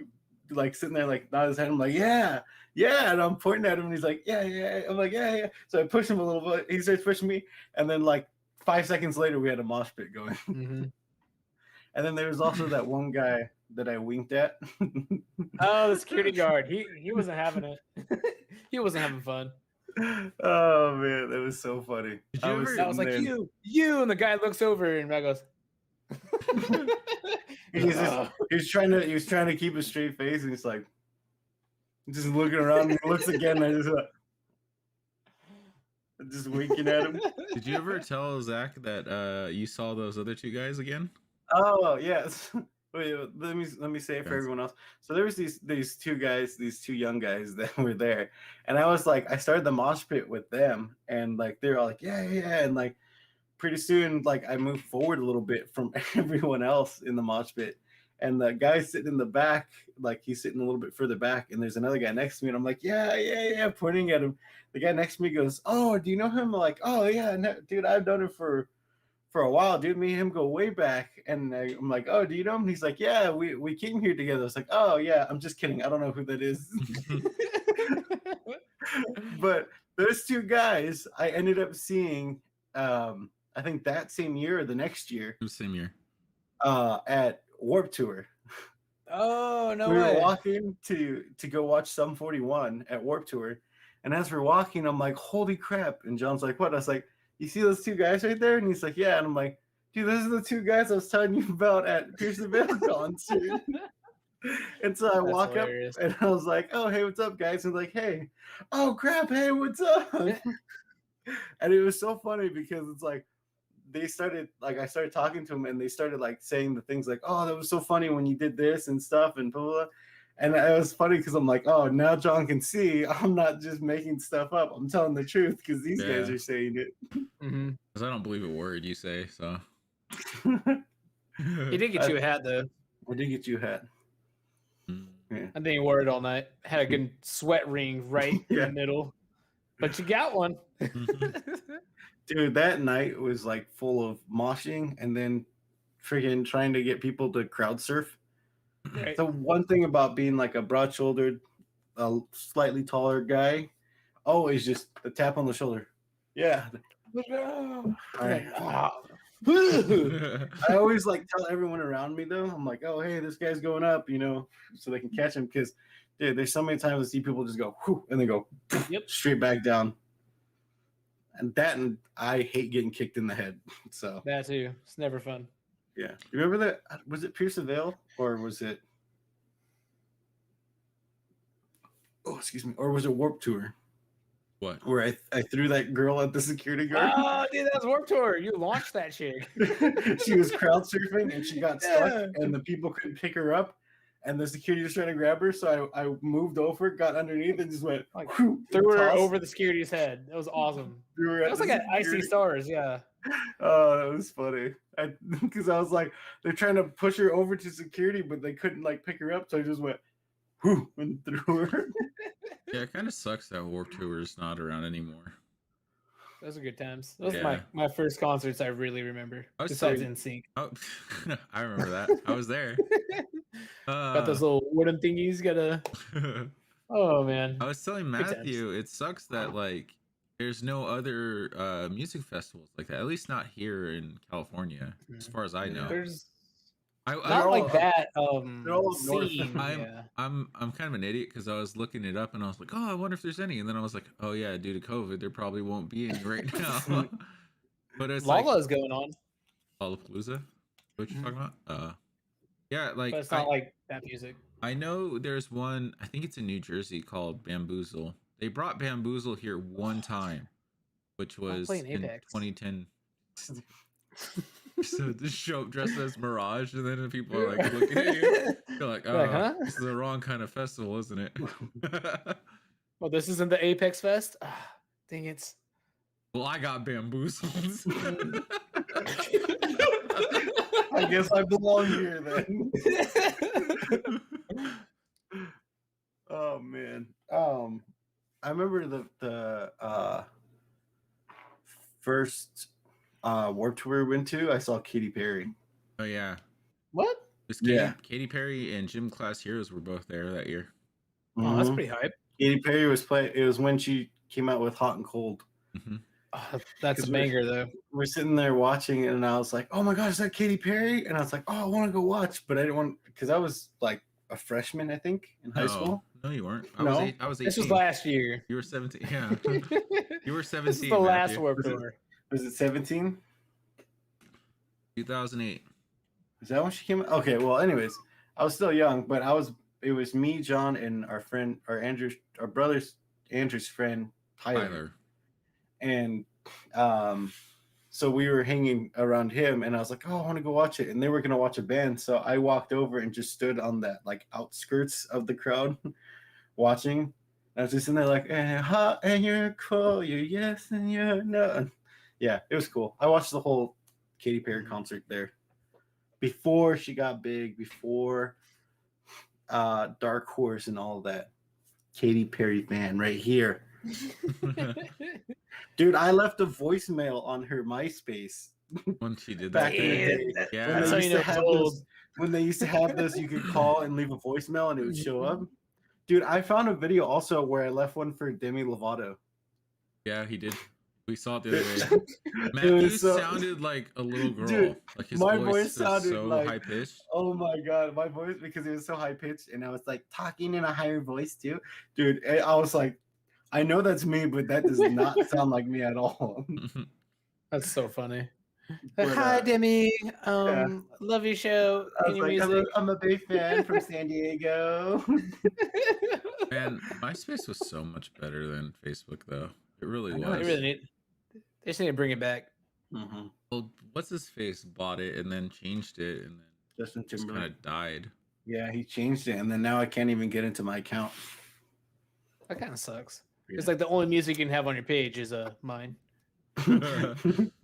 like sitting there, like nod his head. I'm like, yeah. And I'm pointing at him, and he's like, yeah. I'm like, yeah. So I push him a little bit. He starts pushing me, and then like 5 seconds later, we had a mosh pit going. Mhm. And then there was also that one guy that I winked at. Oh, the security guard. He wasn't having it. He wasn't having fun. Oh man, that was so funny. Did you ever- I was like, you, and the guy looks over and Matt goes. He was trying to keep a straight face, and he's like, just looking around. And he looks again, and I just winking at him. Did you ever tell Zach that you saw those other two guys again? Oh yes, Wait, let me say it for Yes. everyone else. So there was these two guys, these two young guys that were there, and I was like, I started the mosh pit with them, and like they're all like, yeah, yeah, yeah, and like pretty soon, like I moved forward a little bit from everyone else in the mosh pit, and the guy sitting in the back, like he's sitting a little bit further back, and there's another guy next to me, and I'm like, yeah, yeah, yeah, pointing at him. The guy next to me goes, oh, do you know him? I'm like, oh yeah, no, dude, I've known him for a while, dude. Me and him go way back. And I'm like, oh, do you know him? And he's like, yeah, we came here together. It's like, oh yeah, I'm just kidding. I don't know who that is. But those two guys, I ended up seeing, I think that same year or the next year, Same year. at Warp Tour. Oh no We were way! walking to go watch Sum 41 at Warp Tour, and as we're walking, I'm like, holy crap! And John's like, what? I was like, you see those two guys right there? And he's like, yeah. And I'm like, dude, those are the two guys I was telling you about at Pierce the Veil concert. And so I walk hilarious. up and I was like, oh, hey, what's up, guys? And like, hey, oh crap, hey, what's up? And it was so funny because it's like they started, like I started talking to them and they started like saying the things like, oh, that was so funny when you did this and stuff and blah, blah, blah. And it was funny because I'm like, oh, now John can see I'm not just making stuff up. I'm telling the truth because these guys are saying it. Mm-hmm. Because I don't believe a word you say, so. He did get you a hat though. I did get you a hat. I didn't even wear it all night. Had a good sweat ring right in the middle, but you got one. Dude, that night was like full of moshing and then freaking trying to get people to crowd surf. Right. The one thing about being like a broad-shouldered, slightly taller guy, is just the tap on the shoulder. Yeah. I always like tell everyone around me though. I'm like, oh hey, this guy's going up, so they can catch him. Because dude, there's so many times I see people just go whoo, and they go straight back down. And I hate getting kicked in the head. So that too. It's never fun. Yeah. You remember that? Was it Pierce the Veil or was it? Oh, excuse me. Or was it Warp Tour? What? Where I threw that girl at the security guard. Oh, dude, that was Warp Tour. You launched that chick. She was crowd surfing and she got stuck, and the people couldn't pick her up, and the security was trying to grab her. So I moved over, got underneath, and just went like whoo, threw her over the security's head. That was awesome. It was like an Icy Stars, yeah. Oh, that was funny. Because I was like, they're trying to push her over to security, but they couldn't like pick her up, so I just went whoo and threw her. Yeah, it kind of sucks that Warped Tour is not around anymore. Those are good times. Those are my first concerts I really remember. Besides NSYNC. Oh, I remember that. I was there. Got those little wooden thingies. Oh man. I was telling Matthew, it sucks that like there's no other music festivals like that. At least not here in California, as far as I know. There's not like that. They're all scene. I'm kind of an idiot because I was looking it up and I was like, oh, I wonder if there's any. And then I was like, oh yeah, due to COVID, there probably won't be any right now. But it's Lala is going on. Lollapalooza. What you talking about? Yeah, like but it's not like that music. I know there's one. I think it's in New Jersey called Bamboozle. They brought Bamboozle here one time, which was in 2010. So just show up dressed as Mirage, and then people are like looking at you. They're like, "Oh, huh? This is the wrong kind of festival, isn't it?" Well, this isn't the Apex Fest. Dang it! Well, I got bamboozled. I guess I belong here then. Oh man. I remember the first Warped Tour we went to. I saw Katy Perry. Oh yeah. What? Katy Perry and Gym Class Heroes were both there that year. Oh, that's pretty hype. Katy Perry was playing. It was when she came out with Hot and Cold. Mm-hmm. That's a banger though. We're sitting there watching it, and I was like, "Oh my gosh, is that Katy Perry?" And I was like, "Oh, I want to go watch," but I didn't want because I was like a freshman, I think, in high school. No, you weren't. I was 18. This was last year. You were 17. Yeah, you were 17. This is the last Warped Tour. Was it 17? 2008. Is that when she came out? Okay, well, anyways, I was still young, but it was me, John, and our brother's Andrew's friend, Tyler. And So we were hanging around him, and I was like, "Oh, I want to go watch it." And they were gonna watch a band, so I walked over and just stood on that like outskirts of the crowd, watching. I was just in there like, hot and you're cool, you're yes and you're no. Yeah, it was cool. I watched the whole Katy Perry concert there before she got big, before Dark Horse and all of that. Katy Perry fan right here. Dude, I left a voicemail on her MySpace When she did back that. in the day. Yeah. When That's they, how used you know to it's have old. this, when they used to have this, you could call and leave a voicemail and it would show up. Dude, I found a video also where I left one for Demi Lovato. Yeah, he did. We saw it the other day. It Matthew was so- sounded like a little girl. Dude, like his my voice voice is sounded so like- high pitched. Oh my god, my voice, because it was so high pitched and I was like talking in a higher voice too. Dude, I was like, I know that's me, but that does not sound like me at all. That's so funny. But, Hi, Demi. yeah. Love your show I and was your like, music. I'm a big fan from San Diego. Man, MySpace was so much better than Facebook, though. It really I know, was. They really need. They just need to bring it back. Mhm. Well, what's his face bought it and then changed it and then Justin just kind Timberlake. of died. Yeah, he changed it, and then now I can't even get into my account. That kind of sucks. Yeah. It's like the only music you can have on your page is mine.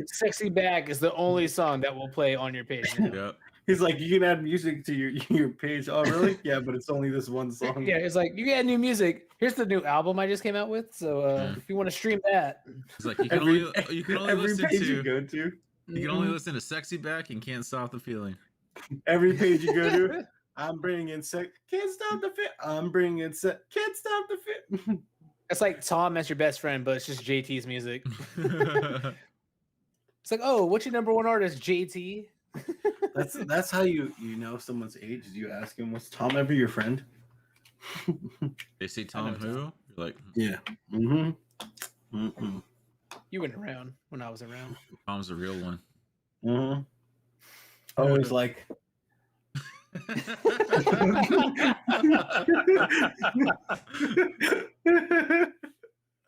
Sexy Back is the only song that will play on your page now. Yep. He's like, you can add music to your page. Oh, really? Yeah, but it's only this one song. Yeah, it's like you can add new music. Here's the new album I just came out with. So Yeah. if you want to stream that, It's like you can only every listen page to you go to, you can only listen to Sexy Back and Can't Stop the Feeling. every page you go to, I'm bringing in can't stop the fit. I'm bringing in can't stop the fit. It's like Tom as your best friend, but it's just JT's music. It's like, oh, what's your number one artist, JT? That's how you know someone's age. You ask him, was Tom ever your friend? They say Tom who? You're like, Yeah. Mm-hmm. Mm-hmm. You weren't around when I was around. Tom's a real one. Mm-hmm. Always like.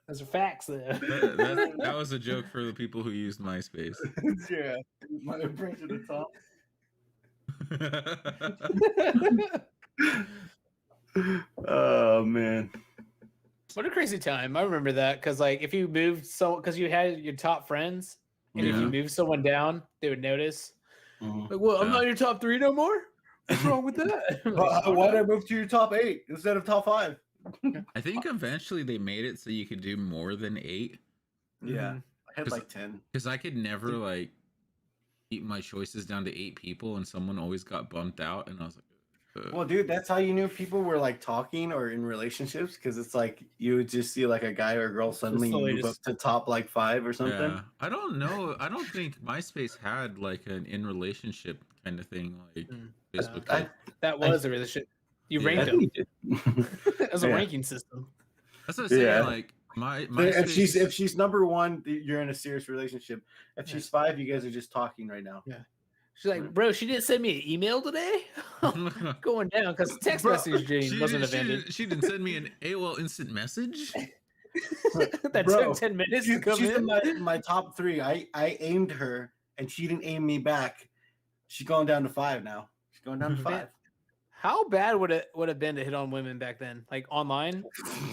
Those are facts, though. That was a joke for the people who used MySpace. Yeah, my impression of Tom. Oh man. What a crazy time. I remember that because, like, if you moved because you had your top friends, and if Yeah. you moved someone down, they would notice. Mhm. Like, well, I'm Yeah. not your top 3 no more. What's wrong with that? Why did I move to your top 8 instead of top 5? I think eventually they made it so you could do more than 8. Yeah, Mhm. I had 'Cause- like 10. Because I could never like keep my choices down to 8 people, and someone always got bumped out, and I was like, Well, dude, that's how you knew people were like talking or in relationships, because it's like you would just see like a guy or a girl suddenly slowly move just- up to top like 5 or something. yeah. I don't know. I don't think MySpace had like an in relationship kind of thing like Mm. Facebook. I- did. That was a relationship. You Yeah. I ranked think them. he did. It was a Yeah. ranking system. That's what I'm saying. Yeah. Like my If she's number 1, you're in a serious relationship. If Yeah. she's 5, you guys are just talking right now. She's like, bro, she didn't send me an email today. Going down because text Bro, messaging wasn't invented. She didn't send me an AOL instant message. That Bro, took 10 minutes to come She's in. in my top 3. I aimed her and she didn't aim me back. She's going down to 5 now. She's going down to 5. How bad would it have been to hit on women back then, like online?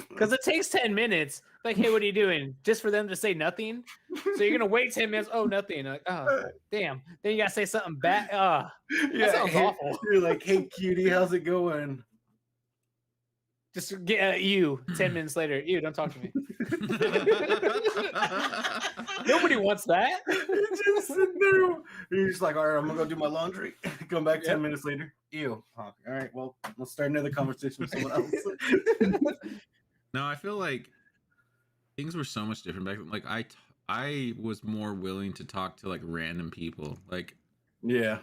Because it takes 10 minutes. Like, hey, what are you doing? Just for them to say nothing. So you're gonna wait 10 minutes. Oh, nothing. Like, oh, damn. Then you gotta say something back. That sounds hey, awful. You're like, hey, cutie, how's it going? Just get you 10 minutes later. You don't talk to me. Nobody wants that. You're just sitting there. You're just like, all right, I'm gonna go do my laundry. Come back 10 minutes later. Ew. All right, well, let's start another conversation with someone else. No, I feel like things were so much different back then. Like I was more willing to talk to like random people. Like Yeah.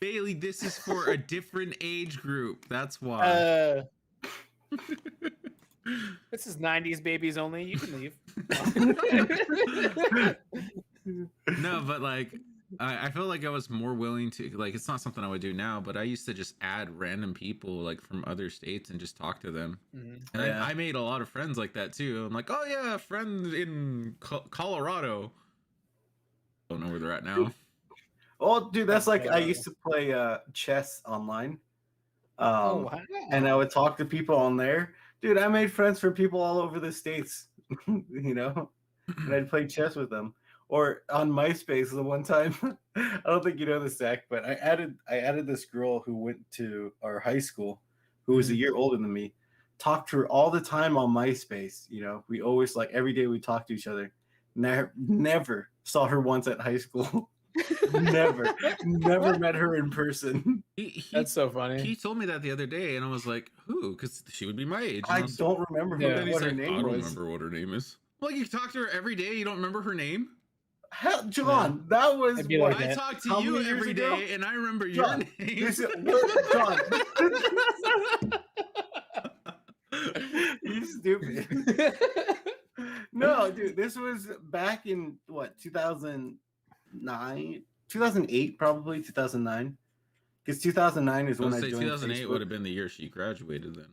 Bailey, this is for a different age group. That's why. This is 90s babies only. You can leave. No, but like I feel like I was more willing to, like, it's not something I would do now, but I used to just add random people like from other states and just talk to them. Mhm. And Yeah. I made a lot of friends like that too. I'm like, oh yeah, friend in Colorado. Don't know where they're at now. Oh, dude, that's like I Colorado. used to play chess online. Oh Um, and I wow. would talk to people on there. Dude, I made friends for people all over the states, you know, and I'd play chess with them. Or on MySpace, the one time, I don't think you know this, Zach, but I added this girl who went to our high school, who was a Mhm. year older than me. Talked to her all the time on MySpace. You know, we always like every day we talked to each other. Never saw her once at high school. Never met her in person. He That's so he funny. told me that the other day, and I was like, who? Because she would be my age. And I I was, don't remember Yeah. then he's what her like, name I don't was. remember what her name is. Like, you talk to her every day, you don't remember her name? Hell, John, that was It'd be what? like I that. talk to How you many years every ago? day, and I remember John, your name. this is, what, John, you stupid. No, dude, this was back in what 2009, 2008, probably 2009. Because 2009 is I when would I say joined 2008 Facebook. would have been the year she graduated then.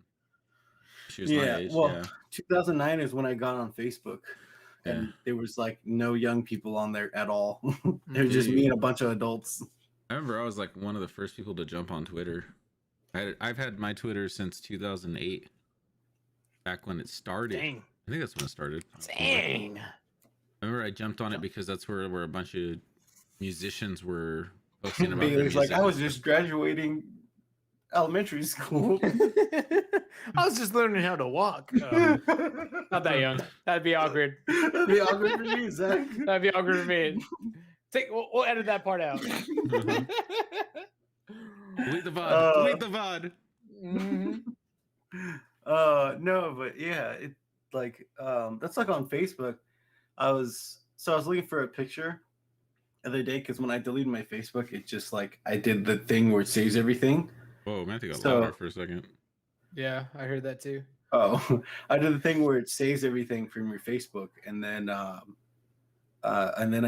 She was my Yeah, age, well, yeah. 2009 is when I got on Facebook, Yeah. and there was like no young people on there at all. It was just me and a bunch of adults. I remember I was like one of the first people to jump on Twitter. I've had my Twitter since 2008, back when it started. Dang. I think that's when it started. Dang. I remember I jumped on it because that's where a bunch of musicians were posting about their Bailey's music. like, I was and just stuff. graduating elementary school. I was just learning how to walk. Not that young. That'd be awkward. That'd be awkward for you, Zach. That'd be awkward for me. We'll edit that part out. Delete the VOD. Uh, Delete the VOD. Mhm. No, but yeah, it like that's like on Facebook. I was looking for a picture the other day because when I deleted my Facebook, it just like I did the thing where it saves everything. Whoa, man, I think I got So- louder for a second. Yeah, I heard that too. Oh, I did the thing where it saves everything from your Facebook, and then I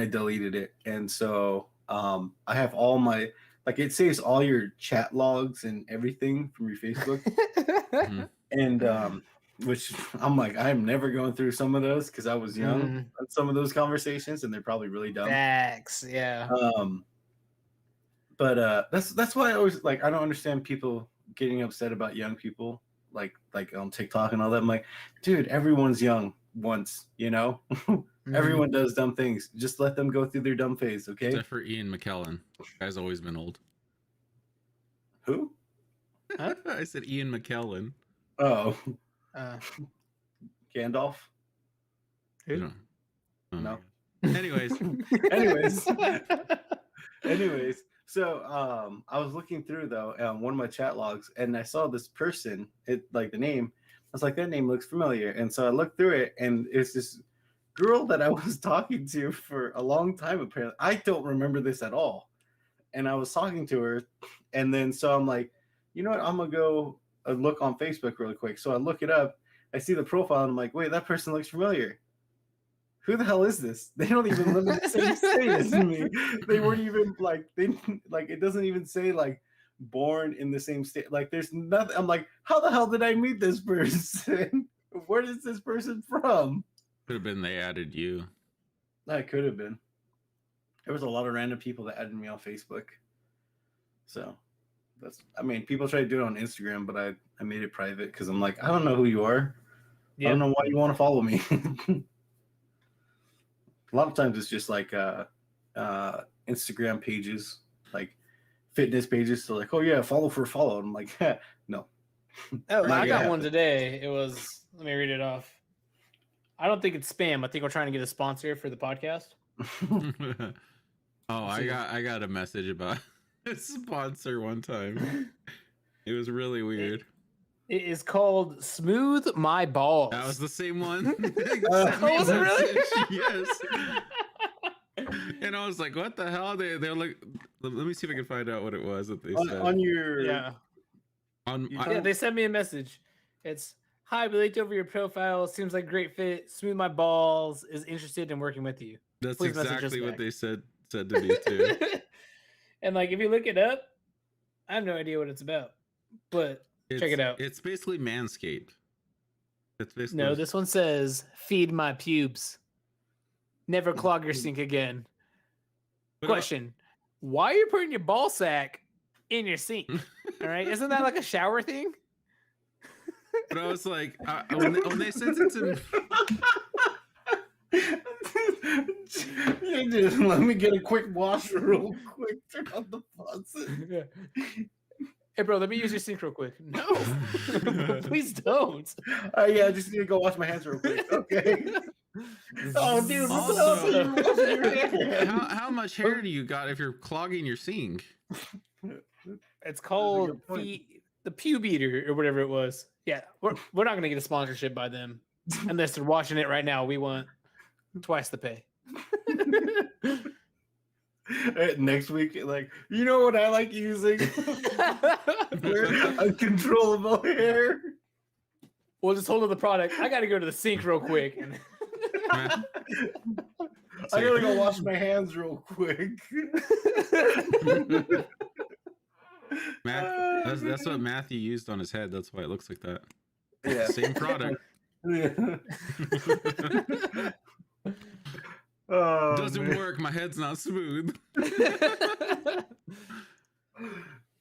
deleted it, and so I have all my like it saves all your chat logs and everything from your Facebook, and which I'm like I'm never going through some of those because I was young Mhm. on some of those conversations, and they're probably really dumb. Facts. Yeah. But that's why I always like I don't understand people getting upset about young people like on TikTok and all that. I'm like, dude, everyone's young once, you know. Mhm. Everyone does dumb things. Just let them go through their dumb phase, okay? Except for Ian McKellen. Guy's always been old. Who? Huh? I said Ian McKellen. Oh, Uh, Gandalf. You who? know. Oh my No. God. Anyways, Anyways, so I was looking through though one of my chat logs, and I saw this person. It like the name. I was like, that name looks familiar, and so I looked through it, and it's this girl that I was talking to for a long time. Apparently, I don't remember this at all, and I was talking to her, and then so I'm like, you know what? I'm gonna go look on Facebook really quick. So I look it up. I see the profile, and I'm like, wait, that person looks familiar. Who the hell is this? They don't even live in the same state as me. They weren't even like it doesn't even say like born in the same state. Like there's nothing. I'm like, how the hell did I meet this person? Where is this person from? could have been they added you. That could have been. There was a lot of random people that added me on Facebook. So I mean, people try to do it on Instagram, but I made it private because I'm like, I don't know who you are. I don't know why you want to follow me. A lot of times it's just like Instagram pages, like fitness pages. So like, oh yeah, follow for follow. I'm like, no. Oh, Not I gonna got happen. one today. It was. Let me read it off. I don't think it's spam. I think we're trying to get a sponsor for the podcast. Oh, I got a message about a sponsor one time. It was really weird. It is called Smooth My Balls. That was the same one. Oh, was it really? Yes. And I was like, "What the hell?" They're like, "Let me see if I can find out what it was that they said." on your Yeah. You Yeah, they sent me a message. It's, hi, we looked over your profile. Seems like a great fit. Smooth My Balls is interested in working with you. That's Please message us exactly what back. they said said to me too. And like, if you look it up, I have no idea what it's about. But check it out. It's basically Manscaped. It's basically No, this one says, "Feed my pubes. Never clog your sink again." Question: why are you putting your ball sack in your sink? All right, isn't that like a shower thing? But I was like, when they sent it to me, You just let me get a quick wash real quick. Turn on the faucet. Hey, bro, let me use your sink real quick. No, please don't. Yeah, I just need to go wash my hands real quick. Okay. Oh, dude, what the Also- hell are you washing your hands? how much hair do you got if you're clogging your sink? It's called good point. the Pube Eater or whatever it was. Yeah, we're not gonna get a sponsorship by them unless they're watching it right now. We want twice the pay. Next week, like, you know what I like using? For uncontrollable hair. We'll just hold up the product. I got to go to the sink real quick. And I gotta go wash my hands real quick. That's what Matthew used on his head. That's why it looks like that. Yeah. Same product. Yeah. Oh, Doesn't man. work. My head's not smooth.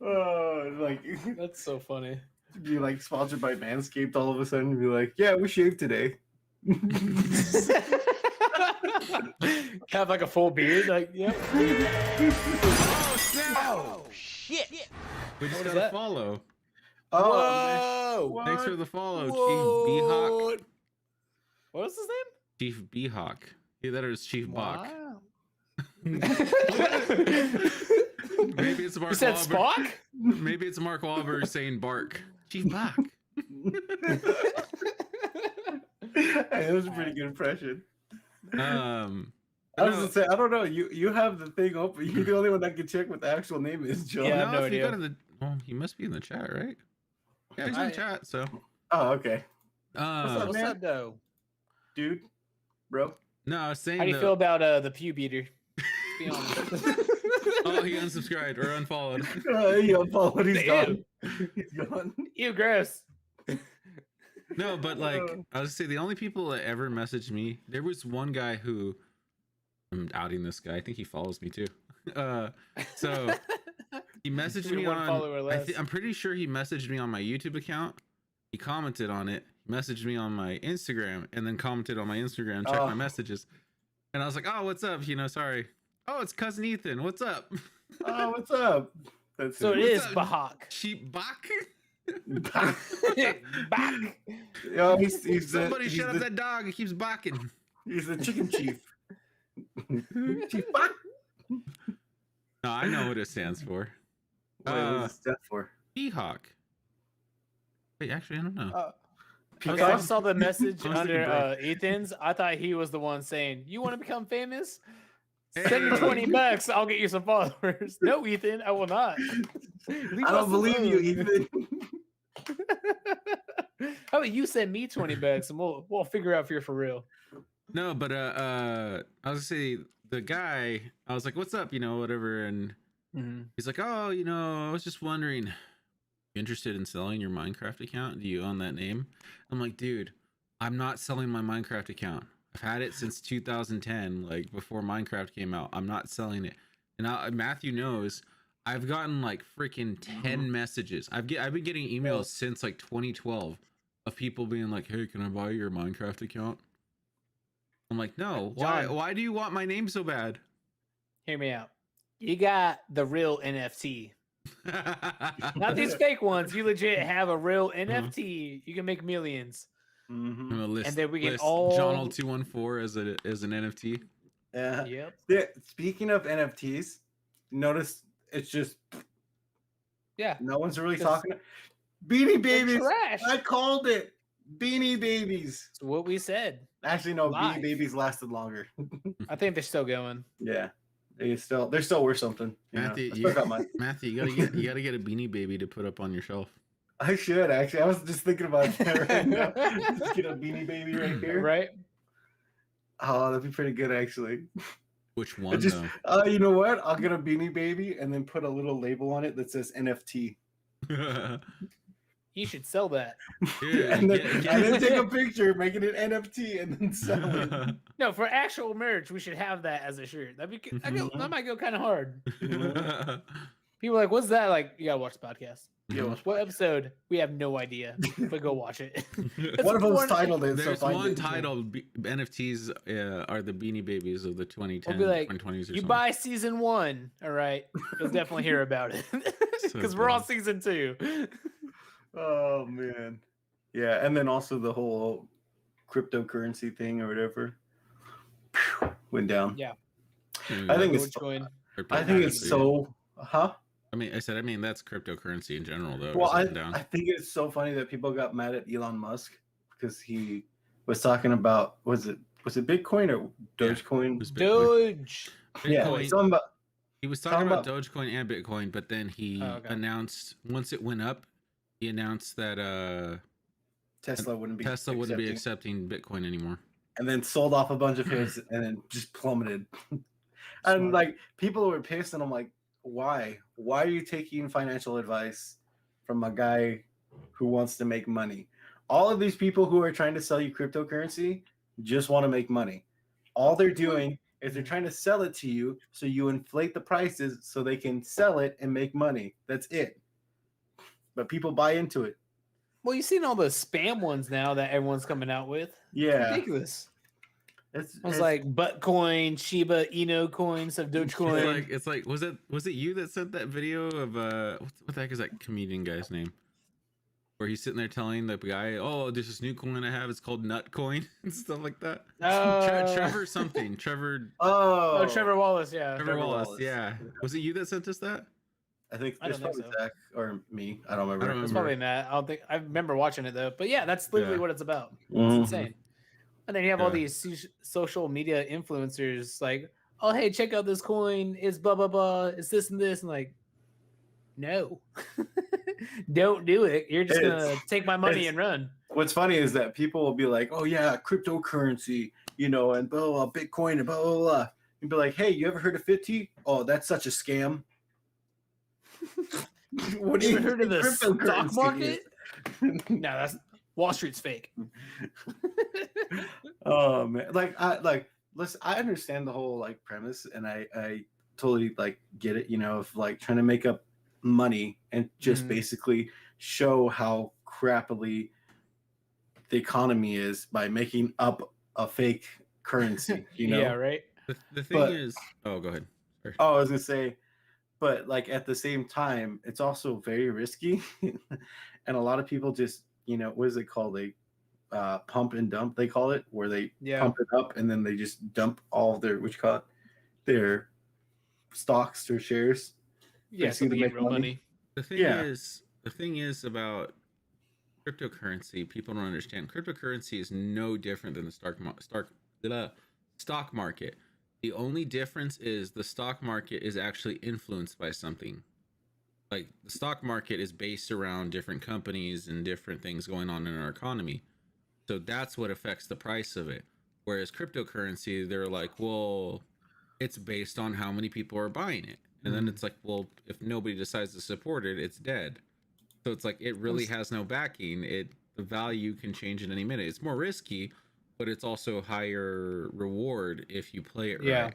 Oh, like that's so funny. be like sponsored by Manscaped all of a sudden. Be like, yeah, we shaved today. Have like a full beard, like yep. Oh snap! Oh, shit. We just What got is a that? follow. Oh, Whoa! Thanks for the follow, Whoa. Chief Beehawk. What was his name? Chief Beehawk. Either that or it's Chief Bach. Wow. Maybe it's Mark You said Wahlberg. Spock? Maybe it's Mark Wahlberg saying bark. Chief Bach. Hey, that was a pretty good impression. I I was gonna say, I don't know. You have the thing open. You're the only one that can check what the actual name is, Joe. Yeah, I have no if you idea. go to the, well, he must be in the chat, right? Yeah, he's in I- the chat. So, Oh, okay, um, What's man? up, though? dude, bro. no, I was saying. How do you the- feel about the Pew Beater? Be honest. Oh, he unsubscribed or unfollowed. He unfollowed. He's Damn. gone. He's gone. Ew, gross. No, but like I was say, the only people that ever messaged me, there was one guy who, I'm outing this guy. I think he follows me too. So he messaged me One on. follower less. I'm pretty sure he messaged me on my YouTube account. He commented on it. Messaged me on my Instagram, and then commented on my Instagram. Checked my Oh. messages, and I was like, "Oh, what's up? Sorry. Oh, it's cousin Ethan. What's up?" Oh, what's up? That's So it it. is up? Bahak. Sheep Bach. Back. Yeah, he's Somebody he's shut up the, that dog. It keeps barking. He's the chicken chief. Chief Bach. No, I know what it stands for. What does it stand for? Beehawk. Wait, actually, I don't know. I Peacock? saw the message I was thinking under Ethan's. I thought he was the one saying, "You want to become famous? Hey. Send me $20. I'll get you some followers." No, Ethan, I will not. Leave I us don't believe you, alone. Ethan. How about you send me $20 and we'll figure out if you're for real. No, but I was gonna say the guy. I was like, "What's up?" Whatever, and he's like, "Oh, I was just wondering, you interested in selling your Minecraft account? Do you own that name?" I'm like, "Dude, I'm not selling my Minecraft account. I've had it since 2010, like before Minecraft came out. I'm not selling it." And Matthew knows I've gotten like freaking 10 messages. I've been getting emails since like 2012 of people being like, "Hey, can I buy your Minecraft account?" I'm like, "No. Why? John. Why do you want my name so bad?" Hear me out. You got the real NFT. Not these fake ones. You legit have a real NFT. You can make millions. I'm gonna list, And then we can list all- John 214 as an NFT. Yeah. Yep. Yeah. Speaking of NFTs, notice it's just Yeah. no one's really Just- talking. Beanie They're Babies. trash. I called it. Beanie Babies. It's what we said. Actually, no. Live. Beanie Babies lasted longer. I think they're still going. Yeah. They're still worth something. Matthew, I still got mine. Matthew, you gotta get a Beanie Baby to put up on your shelf. I should actually. I was just thinking about that right now. Just get a Beanie Baby right here. Right? Oh, that'd be pretty good actually. Which one Just, though? you know what? I'll get a Beanie Baby and then put a little label on it that says NFT. You should sell that. Yeah, and then take a get- picture, make it an NFT, and then sell it. No, for actual merch, we should have that as a shirt. That might go kind of hard. People are like, "What's that?" Like, you gotta watch the podcast. Yeah, What episode? We have no idea, but go watch it. one of them's titled it. There's so find one it. titled NFTs are the Beanie Babies of the 2010s, We'll be like, 2020s or you something. buy season 1, all right? You'll definitely hear about it because we're on season 2. Oh man, yeah, and then also the whole cryptocurrency thing or whatever went down. Yeah. Hmm. I think it's Cryptocurrency. so. Huh? I mean that's cryptocurrency in general though. Well, It's up and down. I think it's so funny that people got mad at Elon Musk because he was talking about was it Bitcoin or Dogecoin? It was Bitcoin. Doge. Yeah, Bitcoin. something about He was talking talking about Dogecoin and Bitcoin, but then he Oh, okay. announced once it went up, he announced that Tesla wouldn't be accepting Bitcoin anymore. and then sold off a bunch of his and then just plummeted. And Smart. like people were pissed, and I'm like, why? Why are you taking financial advice from a guy who wants to make money? All of these people who are trying to sell you cryptocurrency just want to make money. All they're doing is they're trying to sell it to you so you inflate the prices so they can sell it and make money. That's it. But people buy into it. Well, you've seen all the spam ones now that everyone's coming out with. Yeah. Ridiculous. It's I was like, Buttcoin, Shiba Inu coins of Dogecoin. It's like was it you that sent that video of what the heck is that comedian guy's name? Where he's sitting there telling the guy, "Oh, there's this new coin I have. It's called Nutcoin," and stuff like that. Trevor something. Trevor Trevor Wallace, yeah. Trevor Wallace. Yeah. Was it you that sent us that? I think I it's don't think probably so. Zach or me. I don't remember. I don't It's remember. probably Matt. I don't think I remember watching it though. But yeah, that's literally Yeah. what it's about. Mhm. It's insane. And then you have all Yeah. these social media influencers like, oh hey, check out this coin. It's blah blah blah. It's this and this. And like, no, don't do it. You're just gonna take my money it's- and run. What's funny is that people will be like, "Oh yeah, cryptocurrency, and blah blah, blah Bitcoin and blah blah blah." You'd be like, "Hey, you ever heard of 50? Oh, that's such a scam." What You ever heard of the think stock cryptocurrency market? is? No, that's Wall Street's fake. Oh man, listen, I understand the whole like premise, and I totally like get it. Of like trying to make up money and just Mhm. basically show how crappily the economy is by making up a fake currency. Yeah, right. The thing But- is, oh, go ahead. Sorry. Oh, I was gonna say, but like at the same time, it's also very risky, and a lot of people just what is it called? They pump and dump. They call it where they Yeah. pump it up and then they just dump all of their stocks or shares. Yeah, so Basically to they get make real money. The thing is about cryptocurrency. People don't understand. Cryptocurrency is no different than the stock market. The only difference is the stock market is actually influenced by something. Like the stock market is based around different companies and different things going on in our economy. So that's what affects the price of it. Whereas cryptocurrency, they're like, well, it's based on how many people are buying it. And then it's like, well, if nobody decides to support it, it's dead. So it's like it really has no backing. The value can change in any minute. It's more risky, but it's also higher reward if you play it right. Yeah.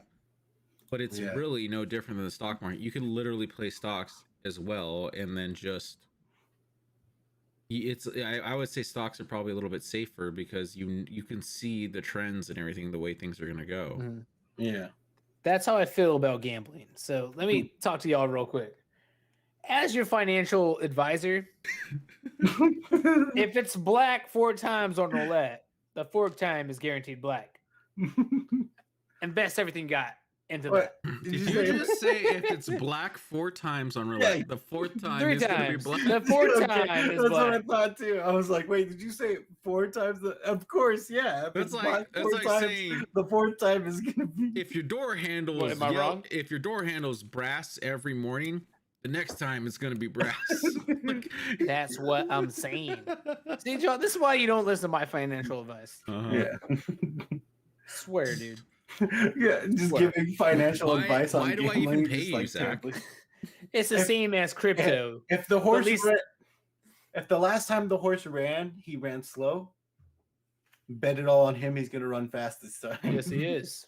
But it's Yeah. really no different than the stock market. You can literally play stocks as well, and then just I would say stocks are probably a little bit safer because you can see the trends and everything, the way things are gonna go. Mhm. Yeah. That's how I feel about gambling. So let me talk to y'all real quick. As your financial advisor, if it's black 4 times on roulette, the 4th time is guaranteed black. Invest everything you got into What? that. Did you just say if it's black 4 times on roulette, Yeah. the 4th time 3 is gonna be times. black? The 4th Okay, time is that's what I black. thought too. I was like, wait, did you say 4 times? Of course, yeah. If That's it's like black that's 4 like times, saying the 4th time is gonna be. if your door handle What, is am I wrong? if your door handle's brass every morning, the next time it's gonna be brass. Like- That's what I'm saying. See, Joe, this is why you don't listen to my financial advice. Uh-huh. Yeah. Swear, dude. Yeah, just What? giving financial Why- advice on why do I gambling. even pay just, you, Zach? gambling. It's the If- same as crypto. If the horse least- if the last time the horse ran, he ran slow, bet it all on him. He's gonna run fast this time. Yes, he is.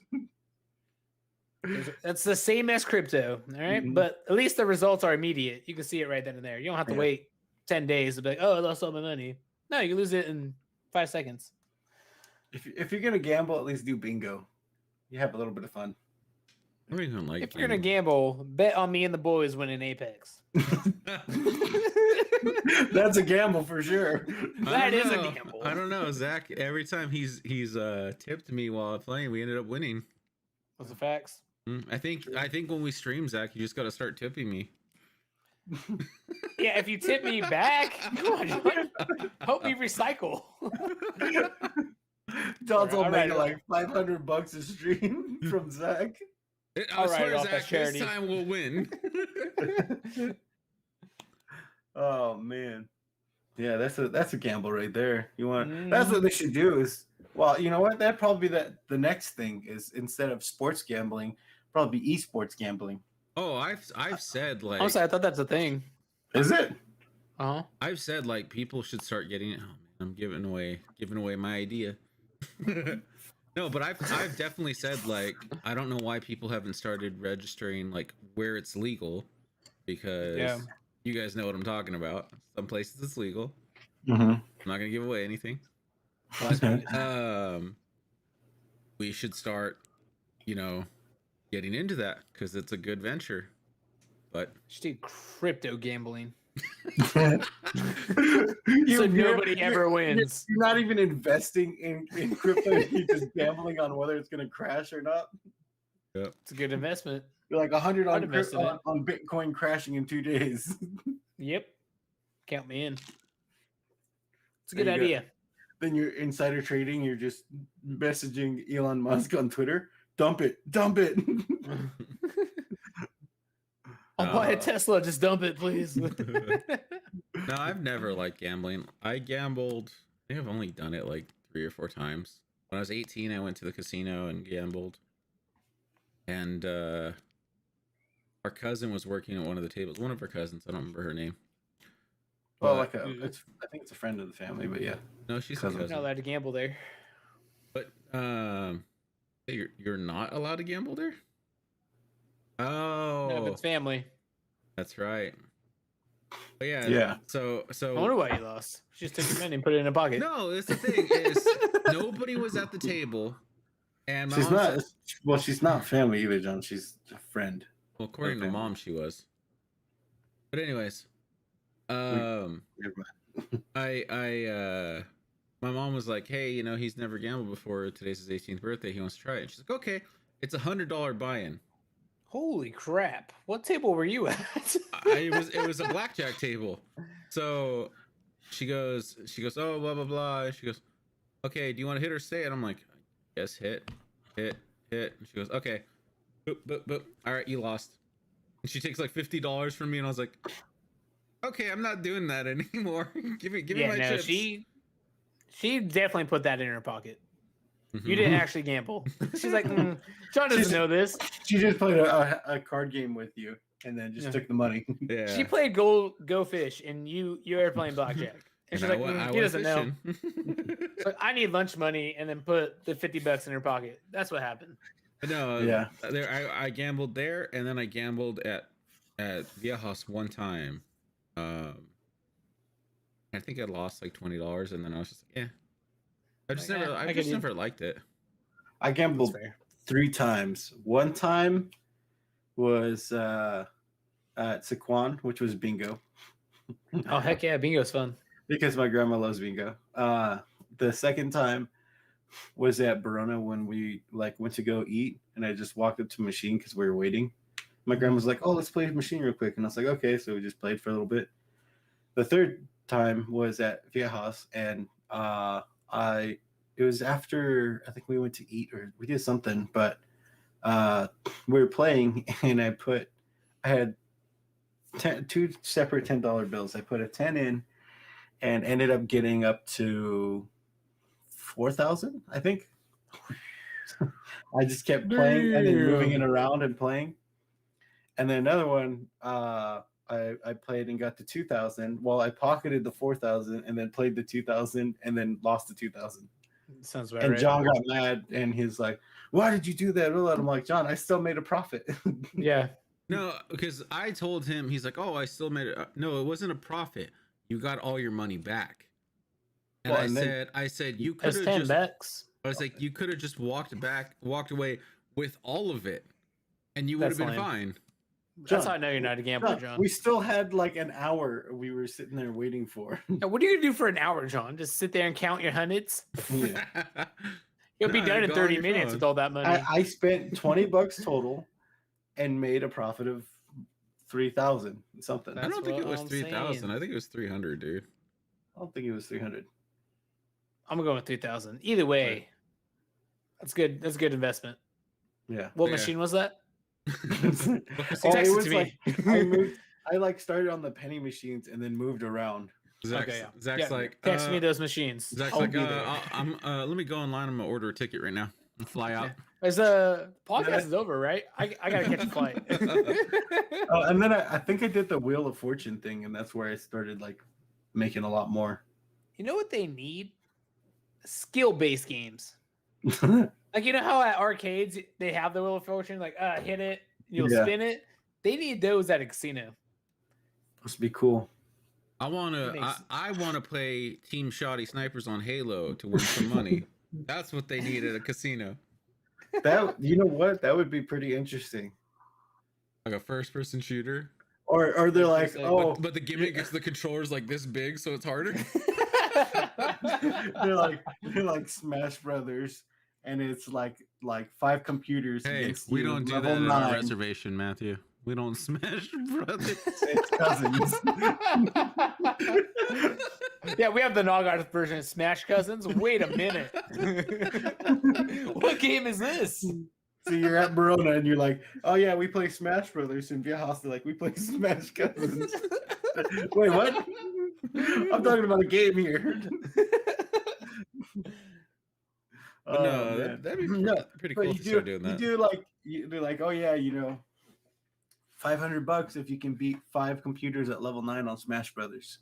That's the same as crypto. All right? Mhm. But at least the results are immediate. You can see it right then and there. You don't have to Yeah. wait 10 days to be like, oh, I lost all my money. No, you can lose it in 5 seconds. If you're gonna gamble, at least do bingo. You have a little bit of fun. I don't even like. If you're going to gamble, bet on me and the boys winning Apex. That's a gamble for sure. That is a gamble. I don't know, Zach. Every time he's tipped me while playing, we ended up winning. Those are facts. I think when we stream, Zach, you just got to start tipping me. Yeah, if you tip me back, come on, John. Help me recycle. John's will All make right, like $500 a stream from Zach. I I'll swear, write it off as Zach, charity. this time we'll win. Oh man, yeah, that's a gamble right there. You want that's what they should do is, well, you know what? That'd probably be the next thing is, instead of sports gambling, probably esports gambling. Oh, I've said like I'm sorry, I thought that's a thing. Is it? Uh-huh. I've said like people should start getting. Oh man, I'm giving away my idea. No, but I've definitely said like I don't know why people haven't started registering like where it's legal, because you guys know what I'm talking about. Some places it's legal. Mm-hmm. I'm not gonna give away anything. But, we should start, getting into that because it's a good venture. But Just do crypto gambling. So Nobody ever wins. You're not even investing in crypto. You're just gambling on whether it's going to crash or not. It's a good investment. You're like 100 I'd invest in it. on Bitcoin crashing in 2 days. Yep. Count me in. It's a good There you go. idea. Then you're insider trading. You're just messaging Elon Musk on Twitter. Dump it. I'll buy a Tesla. Just dump it, please. no, I've never liked gambling. I gambled. I think I've only done it like 3 or 4 times. When I was 18, I went to the casino and gambled. And our cousin was working at one of the tables. One of her cousins. I don't remember her name. Well, But- I think it's a friend of the family, but yeah. no, she's a cousin. You're cousin. not allowed to gamble there. But you're not allowed to gamble there? Oh, No, if it's family. that's right. But yeah, Yeah. So I wonder why you lost. She just took your money and put it in a pocket. no, that's the thing is nobody was at the table, and my She's mom not. said- Well, she's not family either, John. She's a friend. well, according to Okay. mom, she was. But anyways, Never mind. my mom was like, hey, he's never gambled before. Today's his 18th birthday. He wants to try it. She's like, okay, it's $100 buy-in. Holy crap. What table were you at? It was a blackjack table. So she goes, oh, blah, blah, blah. And she goes, okay, do you want to hit or stay? And I'm like, yes, hit. And she goes, okay, boop, boop, boop. All right, you lost. And she takes like $50 from me. And I was like, okay, I'm not doing that anymore. give me my chips. She definitely put that in her pocket. Mhm. You didn't actually gamble. She's like, John doesn't know this. She just played a card game with you and then just Yeah. took the money. Yeah. She played Go Fish, and you were playing blackjack. And she's like, he doesn't know. So I need lunch money, and then put the $50 in her pocket. That's what happened. No, Yeah. I gambled there, and then I gambled at Viejas one time. I think I lost like $20, and then I was just like, yeah. I just never liked it. I gambled That's fair. 3 times. One time was at Sequan, which was bingo, Oh, heck yeah. Bingo's fun. because my grandma loves bingo. The second time was at Barona when we went to go eat, and I just walked up to a machine because we were waiting. My grandma was like, "Oh, let's play the machine real quick," and I was like, "Okay." So we just played for a little bit. The third time was at Viejas, and it was after I think we went to eat or we did something, but we were playing, and I had 2 separate $10 bills. I put a 10 in, and ended up getting up to 4,000, I think. I just kept playing and then moving it Damn. around and playing. And then another one, I played and got to 2,000. Well, I pocketed the 4,000 and then played the 2,000 and then lost the 2,000. Sounds about And right. John got mad and he's like, "Why did you do that?" And I'm like, "John, I still made a profit." Yeah. No, because I told him, he's like, "Oh, I still made it." No, it wasn't a profit. You got all your money back. And Well, I and then- said, you could That's have 10 just. bucks. I was like, you could have just walked away with all of it, and you would have That's been lame. fine. That's John, how I know you're not a gambler, John, John. we still had like an hour we were sitting there waiting for. Now, what are you gonna do for an hour, John? Just sit there and count your hundreds? Yeah. You'll be No, done in go on 30 your minutes phone. with all that money. I spent $20 total and made a profit of 3,000 something. I That's don't think it what was I'm 3,000. saying. I think it was 300, dude. I don't think it was 300. I'm gonna go with 3,000. Either way, that's good. That's a good investment. Yeah. What Yeah. machine was that? Oh, Text it it was to me. like I like started on the penny machines and then moved around. Zach's, Okay, yeah. Zach's Yeah, like, text me those machines. Zach's I'll like, be there. I'm let me go online. I'm gonna order a ticket right now and fly out. As the podcast is over, right? I gotta catch a flight. And then I think I did the Wheel of Fortune thing, and that's where I started like making a lot more. You know what they need? Skill-based games. Like, you know how at arcades they have the Wheel of Fortune, like hit it, you'll Yeah. spin it. They need those at a casino. Must be cool. I wanna Makes- I wanna play Team Shoddy Snipers on Halo to win some money. That's what they need at a casino. That you know what? That would be pretty interesting. Like a first person shooter. Or they're like, But- oh, But the gimmick is the controller's like this big, so it's harder. they're like Smash Brothers, and it's like 5 computers. Hey, against we you, don't do that level in our 9. reservation, Matthew. We don't smash brothers. It's cousins. Yeah, we have the Noggart version of Smash Cousins. Wait a minute. What game is this? So you're at Verona and you're like, oh yeah, we play Smash Brothers, and Viejas are like, we play Smash Cousins. Wait, what? I'm talking about a game here. But no, Oh, man. that'd be No, pretty but cool you to do, start doing that. you do like, oh yeah, you know, $500 if you can beat 5 computers at level 9 on Smash Brothers.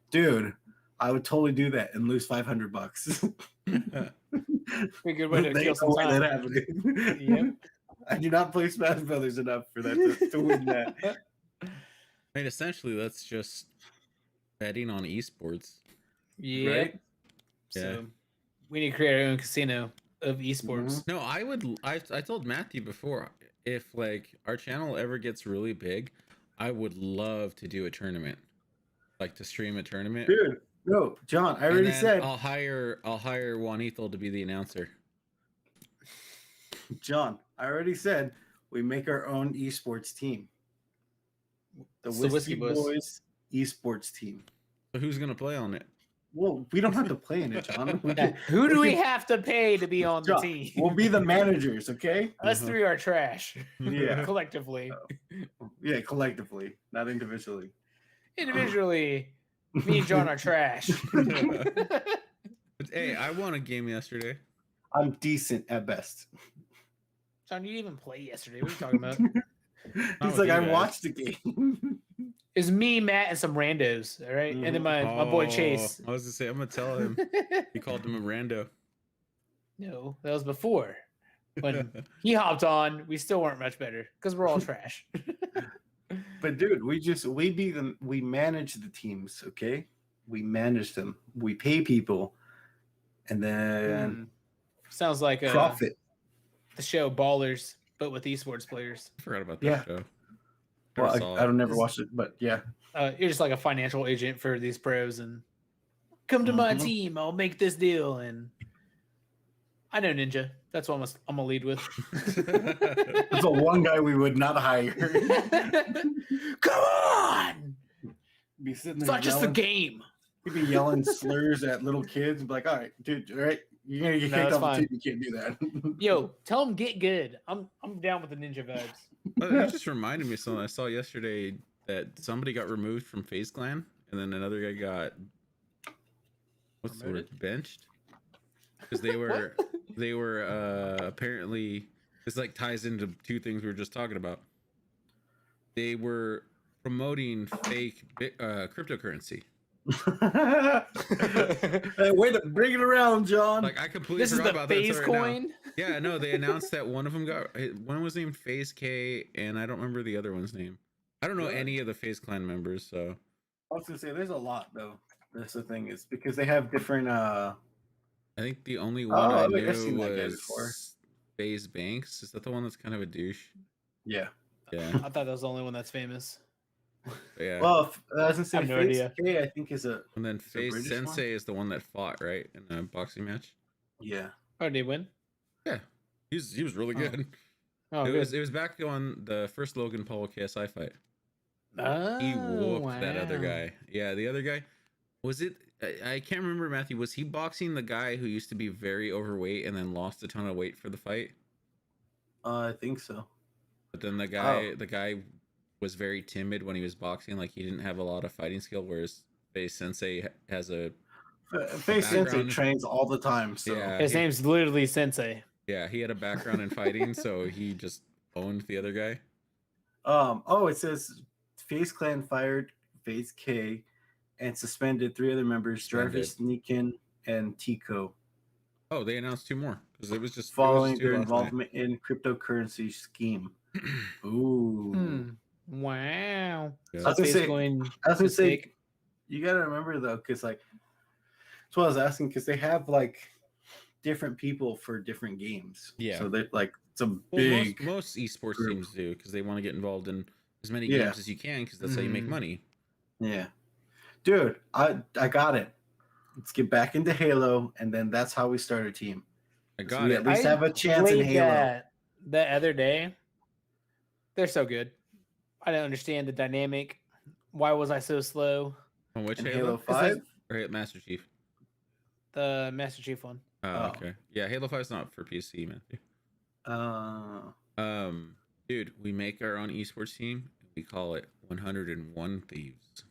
Dude, I would totally do that and lose $500. Pretty good way to There kill ain't some no way that time. happened. Yep. I do not play Smash Brothers enough for that to win that. I mean, essentially, that's just betting on esports. Yeah. Right? So we need to create our own casino of esports. No, I told Matthew before, if like our channel ever gets really big, I would love to do a tournament, like to stream a tournament. Dude, no, John, I And already then said, I'll hire Juanito to be the announcer. John, I already said we make our own esports team. The It's the Whiskey Whiskey Boys esports team. So who's gonna play on it? Well, we don't have to play in it, John. We Yeah, can- who do we we can- have to pay to be on the John, team? we'll be the managers, okay? Us Uh-huh. 3 are trash. Yeah. Collectively. Yeah, collectively, not individually. Individually, me and John are trash. But, hey, I won a game yesterday. I'm decent at best. John, you didn't even play yesterday. What are you talking about? He's with like, you I guys. watched the game. It's me, Matt, and some randos. All right, and then my boy Chase. I was gonna say, I'm gonna tell him. He called him a rando. No, that was before. When he hopped on, we still weren't much better because we're all trash. But dude, we manage the teams, okay? We manage them. We pay people, and then Sounds like profit. the show Ballers, but with esports players. I forgot about that Yeah. show. Well, Never saw I don't it. never watched it, but yeah. You're just like a financial agent for these pros, and come to my Mhm. team. I'll make this deal, and I know Ninja. That's what I'm gonna lead with. There's a one guy we would not hire. Come on! Be sitting It's there not just a yelling. game. He'd be yelling slurs at little kids and be like, all right, dude, all right, you're gonna get No, kicked that's off the fine. team. You can't do that. Yo, tell him get good. I'm down with the Ninja vibes. That just reminded me of something I saw yesterday, that somebody got removed from FaZe Clan, and then another guy got what's the word, Promoted? benched, because they were they were apparently, this like ties into two things we were just talking about. They were promoting fake cryptocurrency. Hey, way to bring it around, John. Like I completely This is forgot the about phase that until right now. coin. Yeah, no, they announced that one of them one was named Phase K, and I don't remember the other one's name. I don't know Really? any of the Phase Clan members, so I was gonna say there's a lot though. That's the thing is because they have different. I think the only one I I've knew seen that guy before. was Phase Banks. Is that the one that's kind of a douche? Yeah. Yeah, I thought that was the only one that's famous. yeah. Well, I was gonna say I have no Phase idea. K, I think is a And then it's a Phase British Sensei is the one that fought, right, in a boxing match. yeah. Oh, did he win? Yeah, he was really Oh. good. Oh, It was back on the first Logan Paul KSI fight. Oh, He whooped that other wow. guy. Yeah, the other guy was it. I can't remember, Matthew. Was he boxing the guy who used to be very overweight and then lost a ton of weight for the fight? I think so. But then the guy was very timid when he was boxing. Like he didn't have a lot of fighting skill, whereas Face Sensei has a Phase Sensei background. Trains all the time. So Yeah. His name's literally Sensei. Yeah, he had a background in fighting, so he just owned the other guy. Oh, it says Phase Clan fired Phase K and suspended 3 other members, Jarvis, Nikin, and Tico, Oh, they announced 2 more because it was just following two their last night. involvement in cryptocurrency scheme. Ooh. Wow. Yeah. I was gonna Phase say- coin I was gonna say, mistake. you gotta remember though, because like that's what I was asking, because they have like different people for different games. Yeah. So they're like it's a Well, big most esports group. teams do because they want to get involved in as many Yeah. games as you can because that's how you make Mhm. money. yeah. Dude, I got it. Let's get back into Halo, and then that's how we start a team. I So got we it. at least have a chance in played Halo. that the other day. They're so good. I don't understand the dynamic. Why was I so slow? On which In Halo? Halo there's- 5? Or Master Chief? The Master Chief one. Oh, Oh. okay. Yeah, Halo 5 is not for PC, Matthew. Dude, we make our own esports team. We call it 101 Thieves.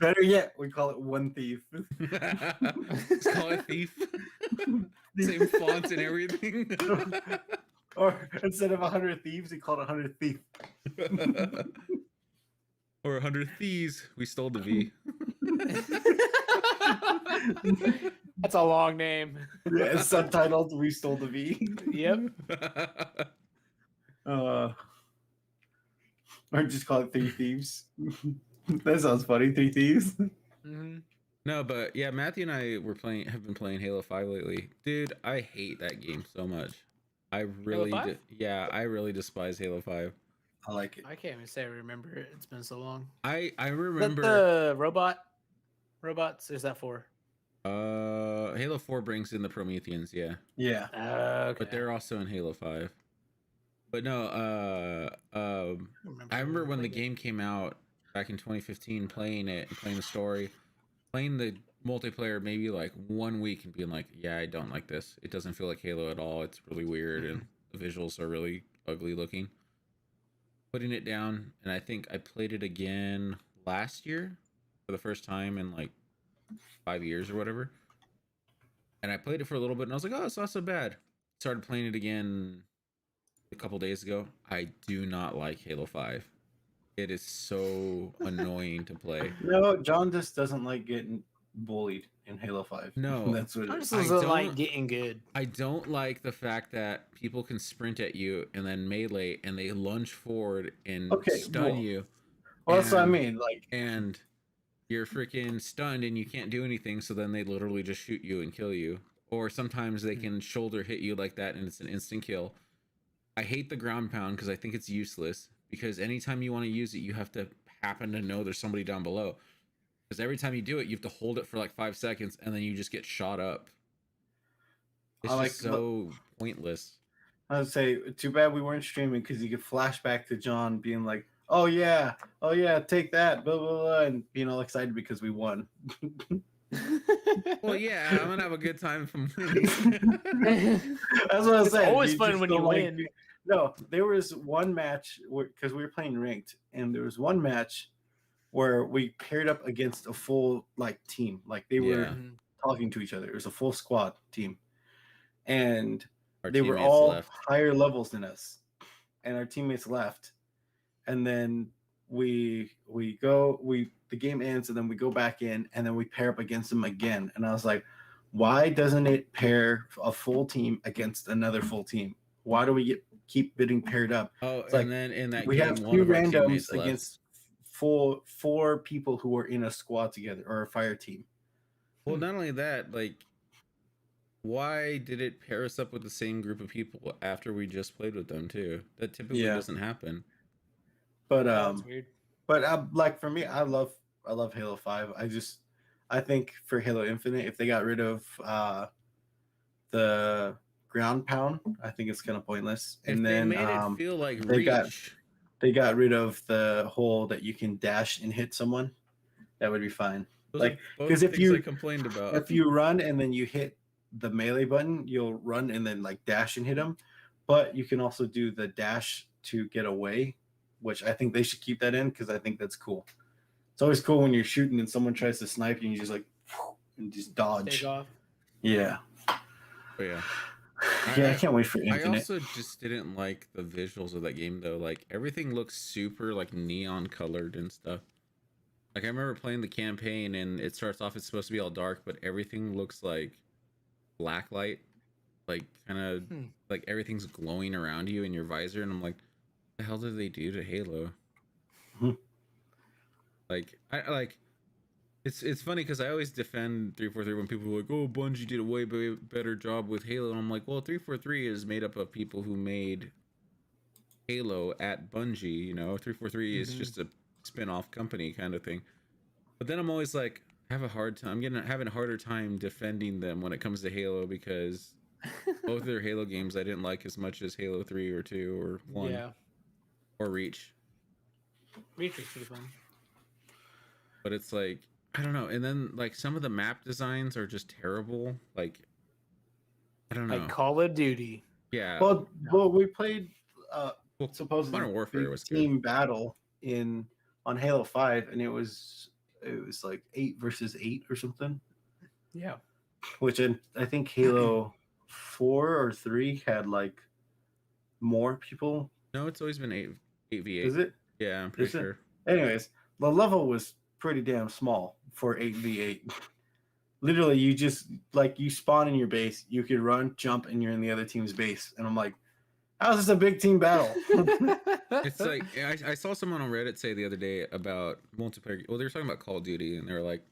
Better yet, we call it One Thief. Just call it Thief. Same font and everything. Or instead of 100 thieves, we call it 100 thief. Or 100 Thieves. We stole the V. That's a long name. Yeah, it's subtitled "We Stole the V." Yep. Or just call it 3 Thieves. That sounds funny. 3 Thieves. hmm No, but yeah, Matthew and I have been playing Halo 5 lately. Dude, I hate that game so much. I really, 5? yeah, I really despise Halo 5. I like it. I can't even say I remember it. It's been so long. I Is that remember the robots? Is that for? Halo 4 brings in the Prometheans, yeah. Yeah. Okay. But they're also in Halo 5. But no, I remember when the game came out back in 2015, playing it and playing the story, playing the multiplayer maybe like 1 week and being like, yeah, I don't like this. It doesn't feel like Halo at all. It's really weird and the visuals are really ugly looking. Putting it down, and I think I played it again last year for the first time in like 5 years or whatever. And I played it for a little bit and I was like, oh, it's not so bad. Started playing it again a couple days ago. I do not like Halo 5. It is so annoying to play. No, John just doesn't like getting bullied in Halo 5. No. That's what I it just is. doesn't like don't- getting good. I don't like the fact that people can sprint at you and then melee and they lunge forward and Okay, stun well, you. Well, that's what I and- mean. Like, And you're freaking stunned and you can't do anything, so then they literally just shoot you and kill you. Or sometimes they can shoulder hit you like that and it's an instant kill. I hate the ground pound because I think it's useless, because anytime you want to use it, you have to happen to know there's somebody down below. Because every time you do it, you have to hold it for like 5 seconds and then you just get shot up. It's I like just so pointless. I would say, too bad we weren't streaming because you could flash back to John being like, oh yeah, take that, blah, blah, blah, and being all excited because we won. Well, yeah, I'm gonna have a good time if I'm winning. That's what I was It's saying. always You fun just when don't you win. No, there was one match because we were playing ranked, and there was one match where we paired up against a full like team. Like they were Yeah. talking to each other. It was a full squad team. And Our they were teammates all left. higher levels than us. And our teammates left. And then the game ends and then we go back in and then we pair up against them again. And I was like, why doesn't it pair a full team against another full team? Why do we keep getting paired up? Oh, It's and like, then in that we game, have one two of our randoms teammates left. against four people who are in a squad together or a fire team. Well, not only that, like, why did it pair us up with the same group of people after we just played with them too? That typically Yeah. doesn't happen. But That's weird. But like for me, I love Halo 5. I think for Halo Infinite, if they got rid of the ground pound, I think it's kind of pointless. If And they then made it feel like they got Reach, they got rid of the whole that you can dash and hit someone. That would be fine. those Like, are both 'cause if things you- I complained about. If you run and then you hit the melee button, you'll run and then like dash and hit them. But you can also do the dash to get away, which I think they should keep that in because I think that's cool. It's always cool when you're shooting and someone tries to snipe you and you just like and just dodge. Take off. Yeah. But yeah. Yeah, I can't wait for I Infinite. also just didn't like the visuals of that game though. Like everything looks super like neon colored and stuff. Like I remember playing the campaign and it starts off, it's supposed to be all dark, but everything looks like black light. Like kind of like everything's glowing around you in your visor, and I'm like, what the hell did they do to Halo? Like it's funny because I always defend 343 when people are like, oh, Bungie did a way better job with Halo, and I'm like, well, 343 is made up of people who made Halo at Bungie. You know, 343 is just a spin-off company kind of thing. But then I'm always like, I have a hard time. Having a harder time defending them when it comes to Halo because both of their Halo games I didn't like as much as Halo 3 or 2 or 1 or Reach. Reach was pretty fun. But it's like, I don't know. And then like some of the map designs are just terrible. Like, I don't know. Like Call of Duty. Yeah. Well, we played supposedly Modern Warfare was team battle on Halo 5, and it was like 8 versus 8 or something. Yeah. Which I think Halo 4 or 3 had like more people. No, it's always been 8v8. Is it? Yeah, I'm pretty Is it? sure. Anyways, the level was pretty damn small for 8v8. Literally, you just like you spawn in your base, you could run, jump, and you're in the other team's base. And I'm like, how's this a big team battle? It's like I saw someone on Reddit say the other day about multiplayer. Well, they were talking about Call of Duty, and they were like,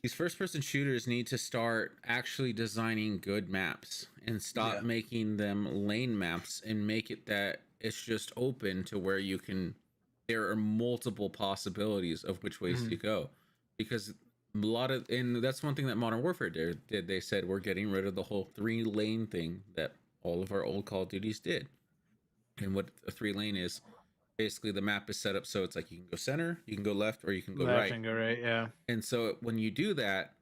these first-person shooters need to start actually designing good maps and stop making them lane maps and make it that it's just open to where you can. There are multiple possibilities of which ways to go, because and that's one thing that Modern Warfare did. They said we're getting rid of the whole 3-lane thing that all of our old Call of Duties did. And what a 3-lane is, basically the map is set up so it's like you can go center, you can go left, or you can go right. And go right, yeah. And so when you do that,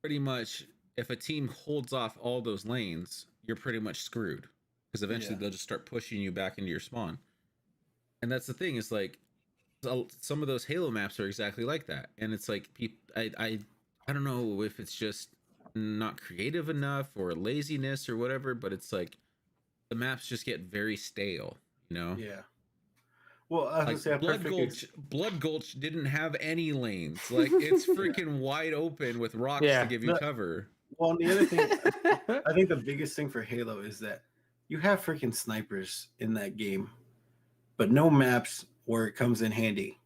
pretty much if a team holds off all those lanes, you're pretty much screwed, because eventually they'll just start pushing you back into your spawn. And that's the thing, is like some of those Halo maps are exactly like that. And it's like I don't know if it's just not creative enough or laziness or whatever, but it's like the maps just get very stale, you know? Yeah. Well, I was like gonna say Blood Gulch didn't have any lanes. Like it's freaking wide open with rocks to give you cover. Well, and the other thing, I think the biggest thing for Halo is that you have freaking snipers in that game, but no maps where it comes in handy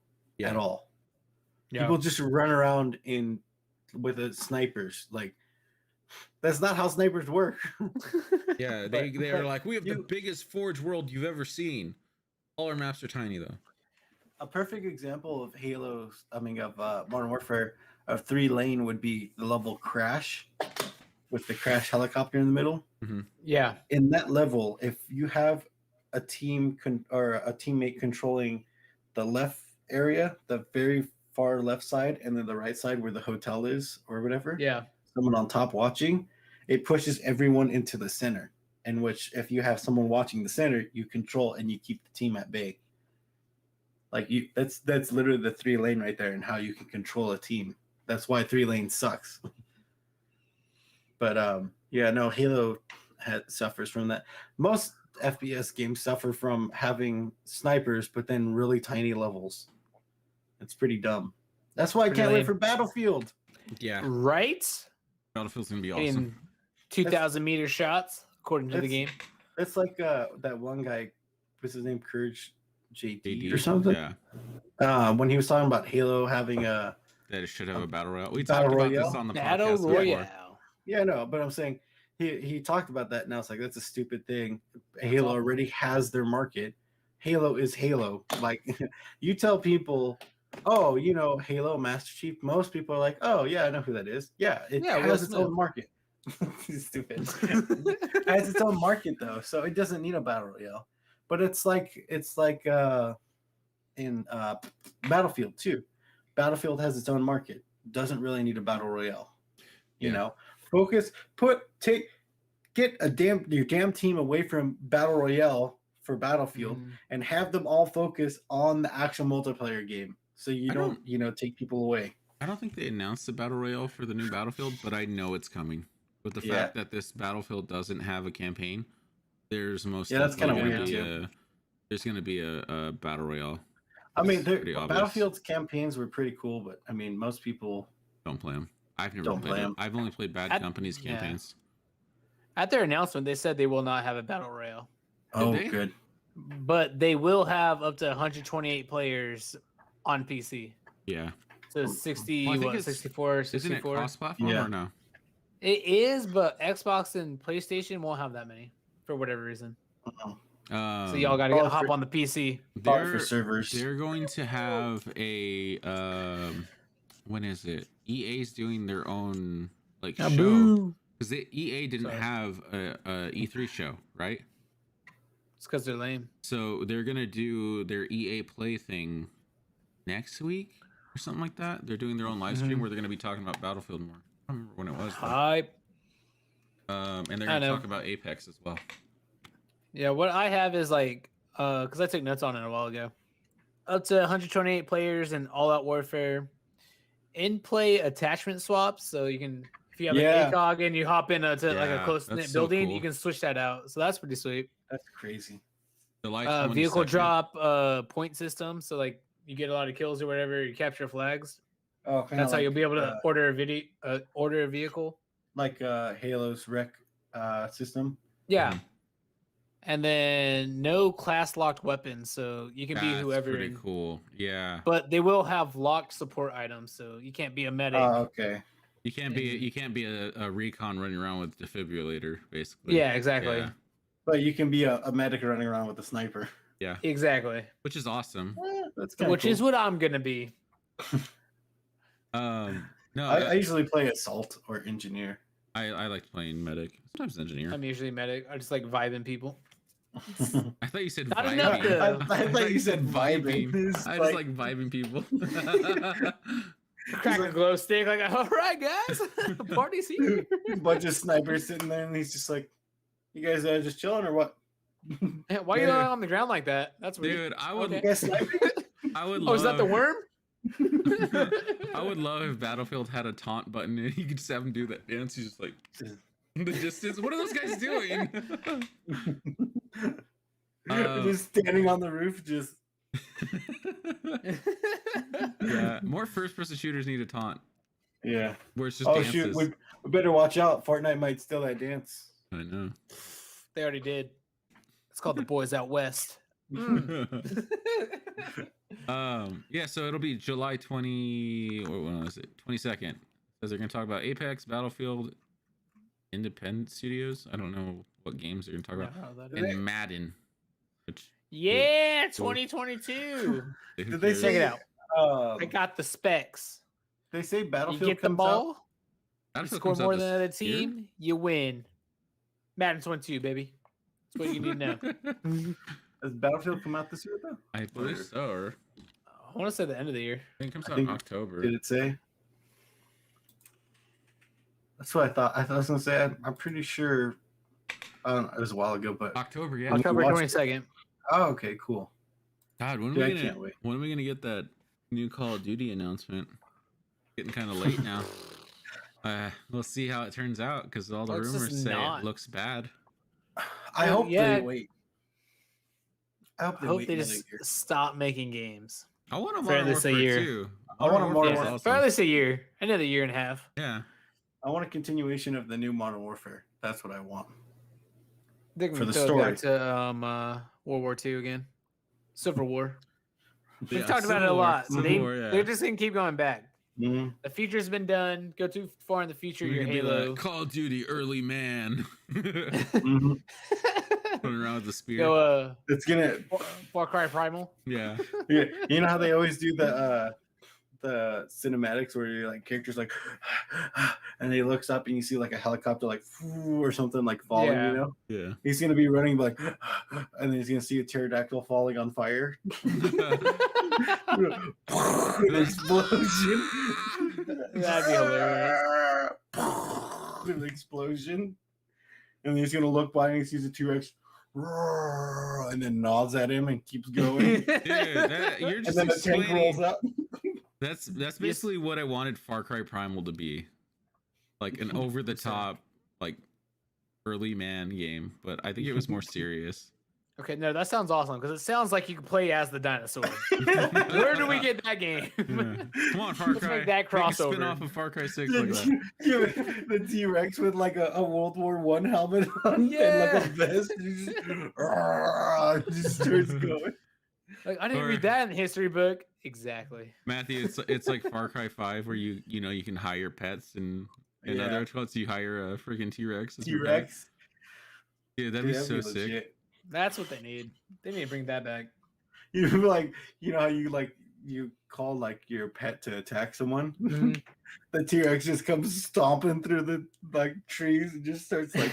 at all. Yeah. People just run around with the snipers. Like, that's not how snipers work. Yeah, they're like, we have the biggest Forge world you've ever seen. All our maps are tiny though. A perfect example of Modern Warfare of 3-lane would be the level Crash with the Crash helicopter in the middle. Mm-hmm. Yeah. In that level, if you have a team or a teammate controlling the left area, the very far left side, and then the right side where the hotel is or whatever. Yeah. Someone on top watching, it pushes everyone into the center. In which, if you have someone watching the center, you control and you keep the team at bay. Like that's literally the 3-lane right there, and how you can control a team. That's why 3-lane sucks. But yeah, no, Halo suffers from that. Most FPS games suffer from having snipers, but then really tiny levels. It's pretty dumb. That's why I can't wait for Battlefield. Yeah, Right? Battlefield's gonna be Hitting awesome. 2,000 meter shots according to the game. It's like that one guy, what's his name, Courage JD AD, or something. Yeah, When he was talking about Halo having that it should have a battle royale. We Battle talked about Royale? this on the Battle podcast before. Royale. Yeah, no, but I'm saying he talked about that, and I was like, that's a stupid thing. Halo already has their market. Halo is Halo. Like, you tell people, oh, you know, Halo Master Chief. Most people are like, oh yeah, I know who that is. Yeah, it has its own market. Stupid. It has its own market though, so it doesn't need a battle royale. But it's like in Battlefield too. Battlefield has its own market. Doesn't really need a battle royale. You know, focus. Get your damn team away from battle royale for Battlefield and have them all focus on the actual multiplayer game. So you don't take people away. I don't think they announced the battle royale for the new Battlefield, but I know it's coming. With the fact that this Battlefield doesn't have a campaign, there's that's kind of weird too. There's going to be a battle royale. I mean, Battlefield's campaigns were pretty cool, but I mean, most people don't play them. I've never played them. I've only played Bad Company's campaigns. At their announcement, they said they will not have a battle royale. Oh, good. But they will have up to 128 players on PC. Yeah. So 64, 64. Isn't it cross-platform or no? It is, but Xbox and PlayStation won't have that many for whatever reason. So y'all got to hop on the PC. For servers. They're going to have a when is it? EA's doing their own show because EA didn't have a E3 show, right? It's because they're lame. So they're gonna do their EA Play thing next week or something like that. They're doing their own live stream where they're gonna be talking about Battlefield more. I don't remember when it was. Hype. And they're gonna talk about Apex as well. Yeah, what I have is because I took notes on it a while ago. Up to 128 players in All-Out Warfare. In-play attachment swaps, so you can, if you have an ACOG and you hop into a close-knit building, you can switch that out. So that's pretty sweet. That's crazy. The vehicle drop point system, so you get a lot of kills or whatever, you capture flags. Oh, that's how you'll be able to order a vehicle. Like Halo's rec system. Yeah. And then no class locked weapons, so you can be whoever. Pretty cool. Yeah. But they will have locked support items, so you can't be a medic. Oh, okay. You can't be a recon running around with defibrillator, basically. Yeah, exactly. Yeah. But you can be a medic running around with a sniper. Yeah. Exactly. Which is awesome. Which is what I'm gonna be. No, I usually play assault or engineer. I like playing medic. Sometimes engineer. I'm usually medic. I just like vibing people. I thought you said Not vibing. I thought you said vibing. I just like vibing people. Crack a glow stick, all right, guys, party's here. Bunch of snipers sitting there, and he's just like, "You guys are just chilling or what?" Why are you lying on the ground like that? That's weird. Dude, I would. Okay. I would. Oh, is that the worm? I would love if Battlefield had a taunt button and you could just have him do that dance. He's just like in the distance. What are those guys doing? Just standing on the roof, just. Yeah, more first-person shooters need a taunt. Yeah, where it's just dances. Shoot, we better watch out. Fortnite might steal that dance. I know. They already did. It's called the Boys Out West. Yeah, so it'll be July 20. When was it? 22nd. Says they're gonna talk about Apex, Battlefield, Independent Studios. I don't know what games they're gonna talk about, and Madden. Which, 2022. Did they say check it out? I got the specs. They say Battlefield. You get the ball. Out, you score more than the team. You win. Madden 22, baby. That's what you need to know. Does Battlefield come out this year though? I believe so. I want to say the end of the year. I think it comes out in October. Did it say? That's what I thought. I was gonna say. I'm pretty sure. It was a while ago, but October, yeah. October 22nd. Oh, okay, cool. God, Dude, I can't wait. when are we gonna get that new Call of Duty announcement? Getting kind of late now. We'll see how it turns out because all the Let's just rumors say not. it looks bad. I Well, hope yeah. they wait. I hope I they hope wait they another just year. stop making games. I want a For Modern at least a Warfare year. 2. I want a Modern Warfare is Warfare. For at awesome. least a year. Another year and a half. Yeah. I want a continuation of the new Modern Warfare. That's what I want. They can For the throw it story. back to World War II again. Civil War. We've Yeah, talked about it a Civil War. lot. Civil War, yeah. They're just gonna keep going back. Mhm. The future's been done. Go too far in the future, We your can be Halo. like Call of Duty early man. Mhm. Running around with the spear. Go It's gonna. Far Cry Primal. Yeah. Yeah, you know how they always do the cinematics where you're like characters like, and he looks up and you see like a helicopter like or something like falling. Yeah. You know, Yeah. he's gonna be running like, and then he's gonna see a pterodactyl falling on fire. An explosion. That'd be hilarious. An explosion, and then he's gonna look by and he sees a T-Rex, and then nods at him and keeps going. Dude, you're And just then the tank rolls explaining. out. That's basically what I wanted Far Cry Primal to be. Like an over the top, like early man game. But I think it was more serious. Okay, no, that sounds awesome because it sounds like you can play as the dinosaur. Where do we get that game? Yeah. Come on, Far Let's Cry. make that a crossover. spin-off of Far Cry 6 like that. The T-Rex with like a World War I helmet on and like a vest. Just starts going. Like I didn't Or- read that in the history book. Exactly. Matthew, it's like Far Cry 5 where you can hire pets and Yeah. other quotes you hire a freaking T-Rex. as your pet. T-Rex. Yeah, that'd be so sick. legit. That's what they need. They need to bring that back. You like, you know how you call like your pet to attack someone. Mhm. The T-Rex just comes stomping through the like trees and just starts like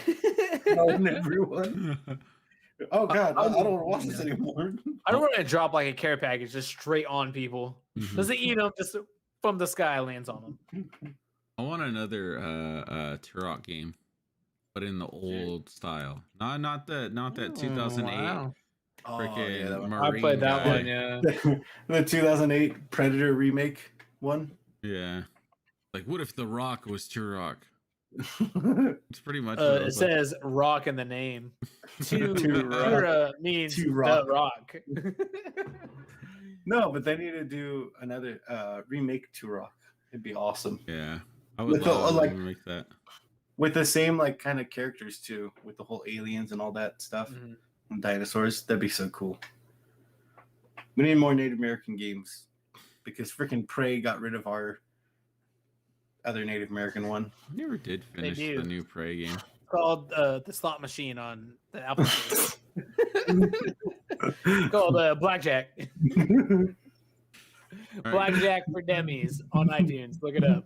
killing everyone. Oh god, I don't want to watch this anymore. I don't want to drop like a care package just straight on people. Mhm. Doesn't eat them, just from the sky lands on them. I want another Turok game, but in the old style. Not that 2008 Wow. Oh, freaking yeah, that one. I Marine played that guy. one, yeah. The 2008 Predator remake one. Yeah. Like, what if The Rock was Turok? It's pretty much what It was like. says rock in the name. Turok. Tura means To the rock. rock. No, but they need to do another remake to Rock. It'd be awesome. Yeah. I would With the, love like- to make that. With the same like kind of characters too, with the whole aliens and all that stuff. Mhm. And dinosaurs. That'd be so cool. We need more Native American games. Because freaking Prey got rid of our other Native American one. I never did finish do. the new Prey game. Called the slot machine on the Apple Store. Called Blackjack. All right. Blackjack for Dummies on iTunes. Look it up.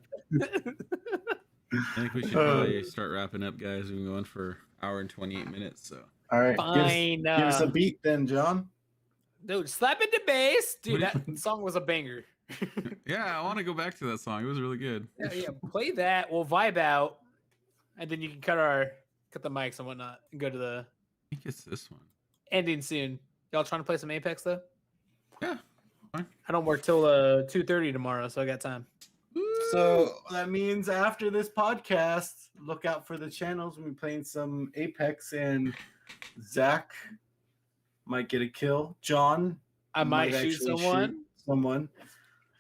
I think we should probably start wrapping up, guys. We've been going for an hour and 28 minutes. So All right. Fine. Give us a beat then, John. Dude, slap it to bass. Dude, What that song was a banger. yeah, I want to go back to that song. It was really good. Yeah, play that. We'll vibe out, and then you can cut the mics and whatnot, and go to the I think it's this one. ending soon. Y'all trying to play some Apex though? Yeah. Fine. I don't work till 2:30 tomorrow, so I got time. So that means after this podcast, look out for the channels. We'll be playing some Apex, and Zach might get a kill. John, I might shoot actually someone. someone.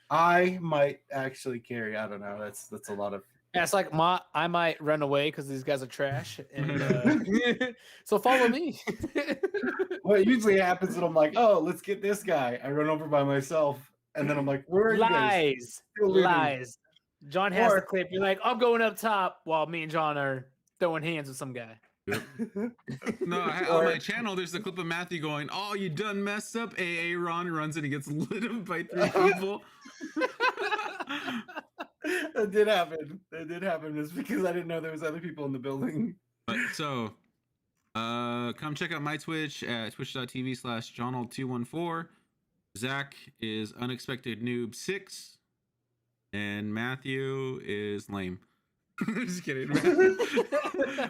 I might actually carry. I don't know. That's a lot of. Yeah, it's like I might run away because these guys are trash, and so follow me. What usually happens is I'm like, oh, let's get this guy. I run over by myself, and then I'm like, where are you guys? Lies, Still looting. lies. John has the Or- clip. You're like, I'm going up top while me and John are throwing hands with some guy. No, on my channel, there's a clip of Matthew going, "Oh, you done messed up." AA Ron runs and he gets lit up by 3 people. That did happen. That did happen. It's because I didn't know there was other people in the building. But so, come check out my Twitch at twitch.tv/Johnald214. Zach is Unexpected Noob 6, and Matthew is lame. Just kidding.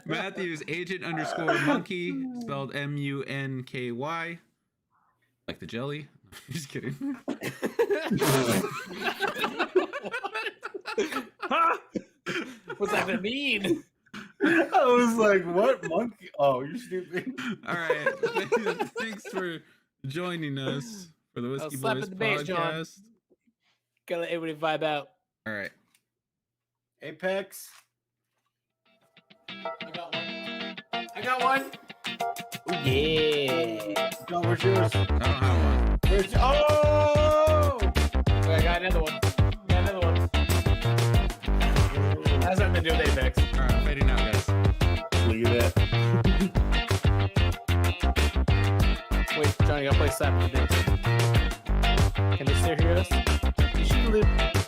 Matthew is Agent_Monkey, spelled MUNKY. Like the jelly? Just kidding. Huh? What's that gonna mean? I was like, what monkey? Oh, you're stupid. All right. Thanks for joining us for the Whiskey slap Boys at the bass, John. podcast. Gotta let everybody vibe out. All right. Apex. I got one. I got one. Ooh, yeah. John, where's yours? I don't have one. Where's oh! Okay, I got another one. Got another one. That's nothing to do with Apex. All right, I'm fading out, guys. Look at that. Wait, Johnny, I'll play Slap with the Bass. Can they still hear us? You should live.